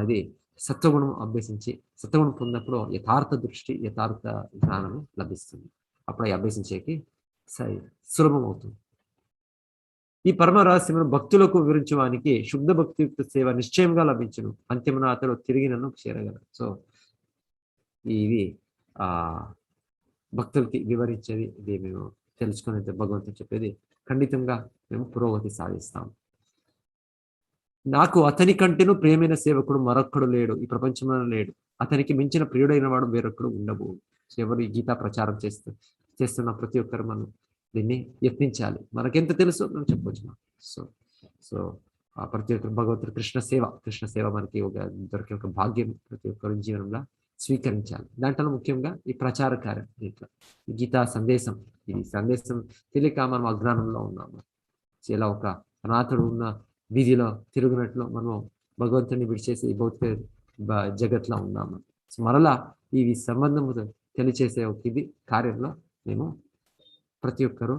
ఇది సత్వగుణం అభ్యసించి సత్వగుణం పొందినప్పుడు యథార్థ దృష్టి, యథార్థ జ్ఞానము లభిస్తుంది. అప్పుడు అభ్యసించేకి సులభం అవుతుంది. ఈ పరమ రహస్యమును భక్తులకు వివరించడానికి శుద్ధ భక్తియుక్త సేవ నిశ్చయంగా లభించును. అంతిమన అతడు తిరిగి నన్ను చేరగలరు. సో ఇది భక్తులకి వివరించేది, ఇది మేము తెలుసుకునేది భగవంతుడు చెప్పేది ఖండితంగా మేము పురోగతి సాధిస్తాం. నాకు అతని కంటేను ప్రియమైన సేవకుడు మరొక్కడు లేడు, ఈ ప్రపంచంలో లేడు. అతనికి మించిన ప్రియుడైన వాడు వేరొక్కడు ఉండబోదు. ఎవరు ఈ గీతా ప్రచారం చేస్తున్న ప్రతి ఒక్కరు మనం దీన్ని యత్నించాలి. మనకెంత తెలుసో మనం చెప్పవచ్చు. సో సో ప్రతి ఒక్కరు భగవంతుడు కృష్ణ సేవ మనకి దొరికే ఒక భాగ్యం ప్రతి ఒక్కరి జీవనంలో స్వీకరించాలి. దాంట్లో ముఖ్యంగా ఈ ప్రచార కార్యం, దీంట్లో గీతా సందేశం, ఇది సందేశం తెలియక మనం అజ్ఞానంలో ఉన్నాము. ఇలా ఒక అనాథుడు ఉన్న వీధిలో తిరుగునట్లు మనం భగవంతుని విడిచేసి భౌతిక జగత్లో ఉన్నాము. సో మరలా ఈ సంబంధము తెలియచేసే ఒక ఇది కార్యంలో మేము ప్రతి ఒక్కరూ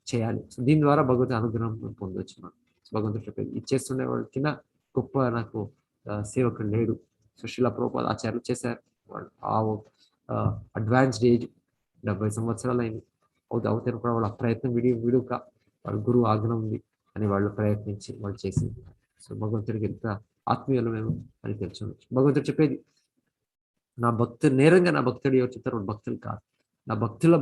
చేయాలి. సో దీని ద్వారా భగవంతుని అనుగ్రహం పొందొచ్చు. మనం భగవంతుడు చెప్పేది ఇది చేస్తుండే వాళ్ళ కింద గొప్ప నాకు సేవకుడు లేడు. సో శిలా ప్రభుపాద ఆచార్యులు చేశారు. వాళ్ళు అడ్వాన్స్డ్ ఏజ్ 70 సంవత్సరాలు అయింది. అవుతాను కూడా వాళ్ళ ప్రయత్నం విడుక వాళ్ళ గురువు ఆజ్ఞ ఉంది అని వాళ్ళు ప్రయత్నించి వాళ్ళు చేసింది. సో భగవంతుడికి ఎంత ఆత్మీయులు మేము అని తెలుసుకోవచ్చు. భగవంతుడు చెప్పేది నా భక్తులు నేరంగా నా భక్తుడు ఎవరు చెప్తారు, భక్తులు కాదు, నా భక్తుల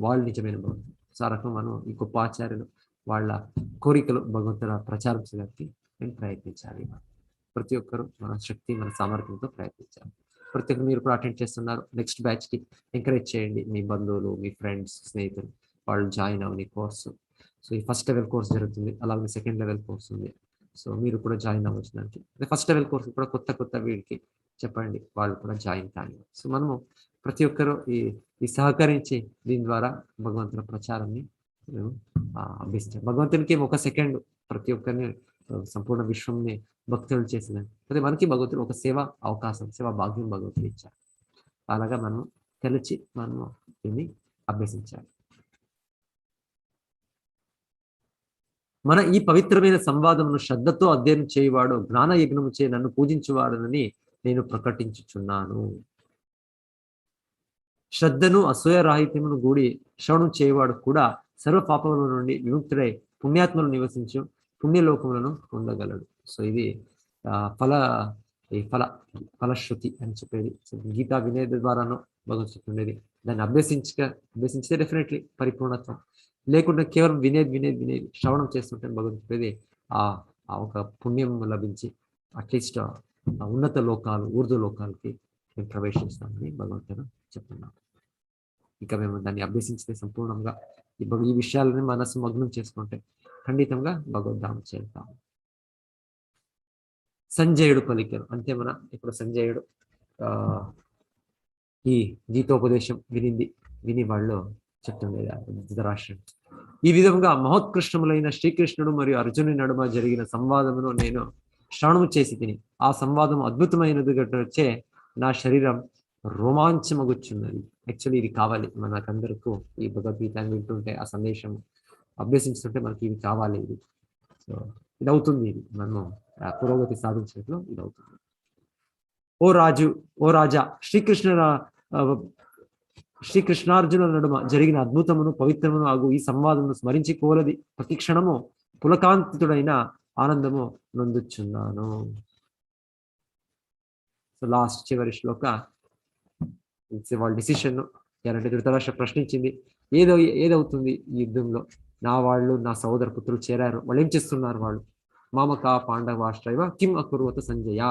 వాళ్ళు నిజమైన భగవంతుడు. సో ఆ రకం మనం ఈ గొప్ప ఆచార్యులు వాళ్ళ కోరికలు భగవంతుల ప్రచారం చేయడానికి మేము ప్రయత్నించాలి. ప్రతి ఒక్కరు మన శక్తి మన సామర్థ్యంతో ప్రయత్నించాలి. ప్రతి ఒక్కరు మీరు కూడా అటెండ్ చేస్తున్నారు. నెక్స్ట్ బ్యాచ్కి ఎంకరేజ్ చేయండి. మీ బంధువులు, మీ ఫ్రెండ్స్, స్నేహితులు వాళ్ళు జాయిన్ అవ్వని కోర్సు. సో ఈ ఫస్ట్ లెవెల్ కోర్స్ జరుగుతుంది, అలాగే సెకండ్ లెవెల్ కోర్స్ ఉంది. సో మీరు కూడా జాయిన్ అవ్వచ్చు దానికి. ఫస్ట్ లెవెల్ కోర్సు కూడా కొత్త వీడికి చెప్పండి, వాళ్ళు కూడా జాయిన్ కానీ. సో మనము ప్రతి ఒక్కరూ ఈ సహకరించి దీని ద్వారా భగవంతుల ప్రచారాన్ని మేము అభ్యసించాం. భగవంతునికి ఒక సెకండ్ ప్రతి ఒక్కరిని సంపూర్ణ విశ్వంని భక్తులు చేసిన అదే మనకి భగవంతుడు ఒక సేవ అవకాశం, సేవా భాగ్యం భగవంతుడు ఇచ్చారు. అలాగా మనం తెలిసి మనము దీన్ని అభ్యసించాలి. మన ఈ పవిత్రమైన సంవాదమును శ్రద్ధతో అధ్యయనం చేయవాడు జ్ఞాన యజ్ఞము చే నన్ను పూజించువాడునని నేను ప్రకటించుచున్నాను. శ్రద్ధను అసూయ రాహిత్యమును గూడి శ్రవణం చేయవాడు కూడా సర్వ పాపముల నుండి విముక్తుడై పుణ్యాత్మలు నివసించు పుణ్యలోకములను పొందగలడు. సో ఇది ఫలశ్రుతి అని చెప్పేది. సో గీతా వినేది ద్వారాను భగవంతుడు చెప్తుండేది. దాన్ని అభ్యసించితే డెఫినెట్లీ పరిపూర్ణత్వం. లేకుండా కేవలం వినేది శ్రవణం చేస్తుంటే భగవంతుడు చెప్పేది ఒక పుణ్యం లభించి అట్లీస్ట్ ఉన్నత లోకాలు, ఊర్ధ్వ లోకాలకి మేము ప్రవేశిస్తామని భగవంతుడు చెప్తున్నాం. ఇక మేము దాన్ని అభ్యసించితే సంపూర్ణంగా ఈ విషయాలని మనసు మగ్నం చేసుకుంటే ఖండితంగా భగవద్ధామం చేరుతాము. సంజయుడు పలికారు అంతే. ఇప్పుడు సంజయుడు ఈ గీతోపదేశం విని వాళ్ళు చెప్తుండేది ధృతరాష్ట్రుడు. ఈ విధంగా మహోత్కృష్టములైన శ్రీకృష్ణుడు మరియు అర్జునుని నడుమ జరిగిన సంవాదమును నేను శ్రవణము చేసి తిని ఆ సంవాదం అద్భుతమైనది వచ్చే నా శరీరం రోమాంచమగుచున్నది. యాక్చువల్లీ ఇది కావాలి మనకందరికీ. ఈ భగవద్గీత వింటుంటే ఆ సందేశం అభ్యసిస్తుంటే మనకి ఇది కావాలి. ఇది సో ఇది అవుతుంది. ఇది మనం పురోగతి సాధించడంలో ఇది అవుతుంది. ఓ రాజా శ్రీకృష్ణార్జునుల నడుమ జరిగిన అద్భుతమును పవిత్రమును ఆగు ఈ సంవాదమును స్మరించి కోరది ప్రతి క్షణము పులకాంతితుడైన ఆనందము నొందుచున్నాను. లాస్ట్ చివరి శ్లోక వాళ్ళ డిసిషన్ ఎలాంటి ధృతరాష్ట్ర ప్రశ్నించింది, ఏదవుతుంది ఈ యుద్ధంలో, నా వాళ్ళు నా సోదర పుత్రులు చేరారు, వాళ్ళు ఏం చేస్తున్నారు, వాళ్ళు మామక పాండవాశ్రైవ కిం అకుర్వత సంజయ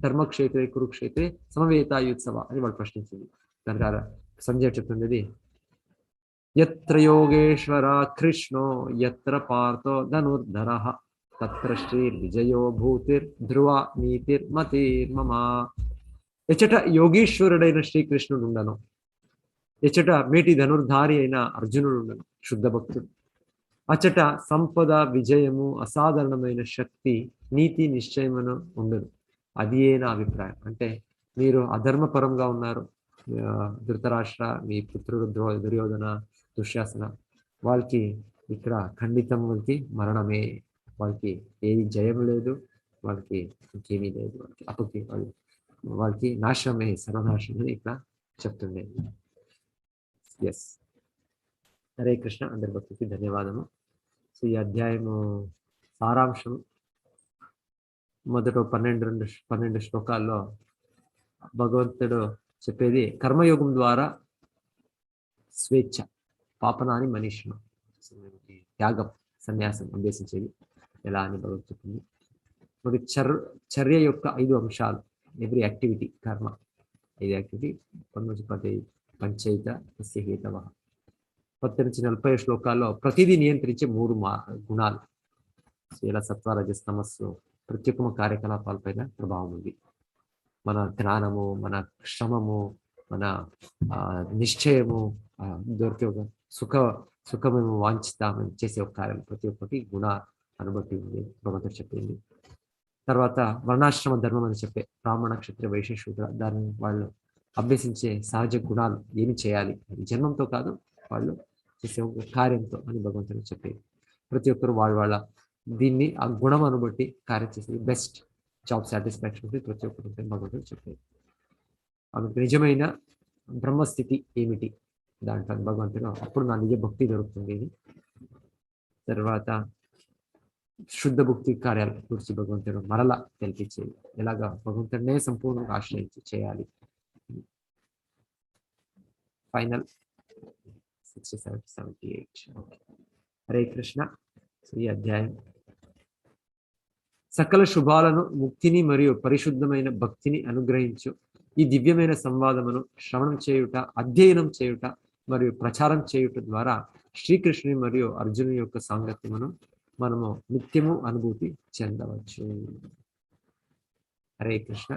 ధర్మక్షేత్రే కురుక్షేత్రే సమవేతాయుత్సవ అని వాళ్ళు ప్రశ్నించింది. దాని సంజయ్ చెప్తుంది, యత్ర యోగేశ్వర కృష్ణో యత్ర పార్థో ధనుర్ధరః తత్ర శ్రీ విజయో భూతిర్ ధ్రువ నీతిర్ మతిర్మమ. ఎచ్చట యోగీశ్వరుడైన శ్రీకృష్ణుడు ఉండను, ఎచ్చట మేటి ధనుర్ధారి అయిన అర్జునుడు ఉండను, శుద్ధ భక్తుడు. అచ్చట సంపద, విజయము, అసాధారణమైన శక్తి, నీతి, నిశ్చయమును ఉండదు. అది నా అభిప్రాయం. అంటే మీరు అధర్మపరంగా ఉన్నారు, ధృతరాష్ట్ర, మీ పుత్రుడు దుర్యోధన, దుశ్శాసన, వాళ్ళకి ఇక్కడ ఖండితం, వాళ్ళకి మరణమే, వాళ్ళకి ఏది జయం లేదు, వాళ్ళకి ఇంకేమీ లేదు, వాళ్ళకి వాళ్ళకి నాశనమే, సర్వనాశనమే ఇక్కడ చెప్తుండే. ఎస్, హరే కృష్ణ. అందరి భక్తికి ధన్యవాదము. సో ఈ అధ్యాయము సారాంశం మొదట 12 శ్లోకాల్లో భగవంతుడు చెప్పేది కర్మయోగం ద్వారా స్వేచ్ఛ, పాపనాని మనీషం, త్యాగం, సన్యాసం ఉద్దేశించేది ఎలా అని భగవంతుడు చెప్పింది. మరి చర్య యొక్క 5 అంశాలు, ఎవ్రీ యాక్టివిటీ కర్మ, 5 యాక్టివిటీ పంచయిత హేతవ. 10-40 శ్లోకాల్లో ప్రతిదీ నియంత్రించే 3 గుణాలు, ఇలా సత్వ, రజస్, తమస్సు ప్రతి ఒక్క కార్యకలాపాలపైన ప్రభావం ఉంది. మన జ్ఞానము, మన శ్రమము, మన నిశ్చయము, దొరికే ఒక సుఖమేమో వాంఛితామని చేసే ఒక కార్యం, ప్రతి ఒక్కటి గుణ అనుబట్టి ఉంది భగవంతుడు చెప్పింది. తర్వాత వర్ణాశ్రమ ధర్మం అని చెప్పే బ్రాహ్మణ, క్షత్రియ, వైశ్య, శూద్ర, దాన్ని వాళ్ళు అభ్యసించే సహజ గుణాలు ఏమి చేయాలి, అది జన్మంతో కాదు, వాళ్ళు చేసే ఒక కార్యంతో అని భగవంతుడు చెప్పేది. ప్రతి ఒక్కరు వాళ్ళ దీన్ని ఆ గుణం అనుబట్టి కార్యం చేసేది బెస్ట్ జాబ్ సాటిస్ఫాక్షన్ ప్రతి ఒక్కరు భగవంతుడు చెప్పేది. ఆమెకు నిజమైన బ్రహ్మస్థితి ఏమిటి దాంట్లో భగవంతుడు, అప్పుడు నా నిజ భక్తి దొరుకుతుంది. తర్వాత శుద్ధ భక్తి కార్యాల గురించి భగవంతుడు మరలా తెలిపించేది, ఎలాగా భగవంతుడినే సంపూర్ణంగా ఆశ్రయించి చేయాలి. ఫైనల్ 67-78. హరే కృష్ణ. ఈ అధ్యాయం సకల శుభాలను, ముక్తిని మరియు పరిశుద్ధమైన భక్తిని అనుగ్రహించు ఈ దివ్యమైన సంవాదమును శ్రవణం చేయుట, అధ్యయనం చేయుట మరియు ప్రచారం చేయుట ద్వారా శ్రీకృష్ణుని మరియు అర్జునుని యొక్క సాంగత్యమును మనము నిత్యము అనుభూతి చెందవచ్చు. హరే కృష్ణ.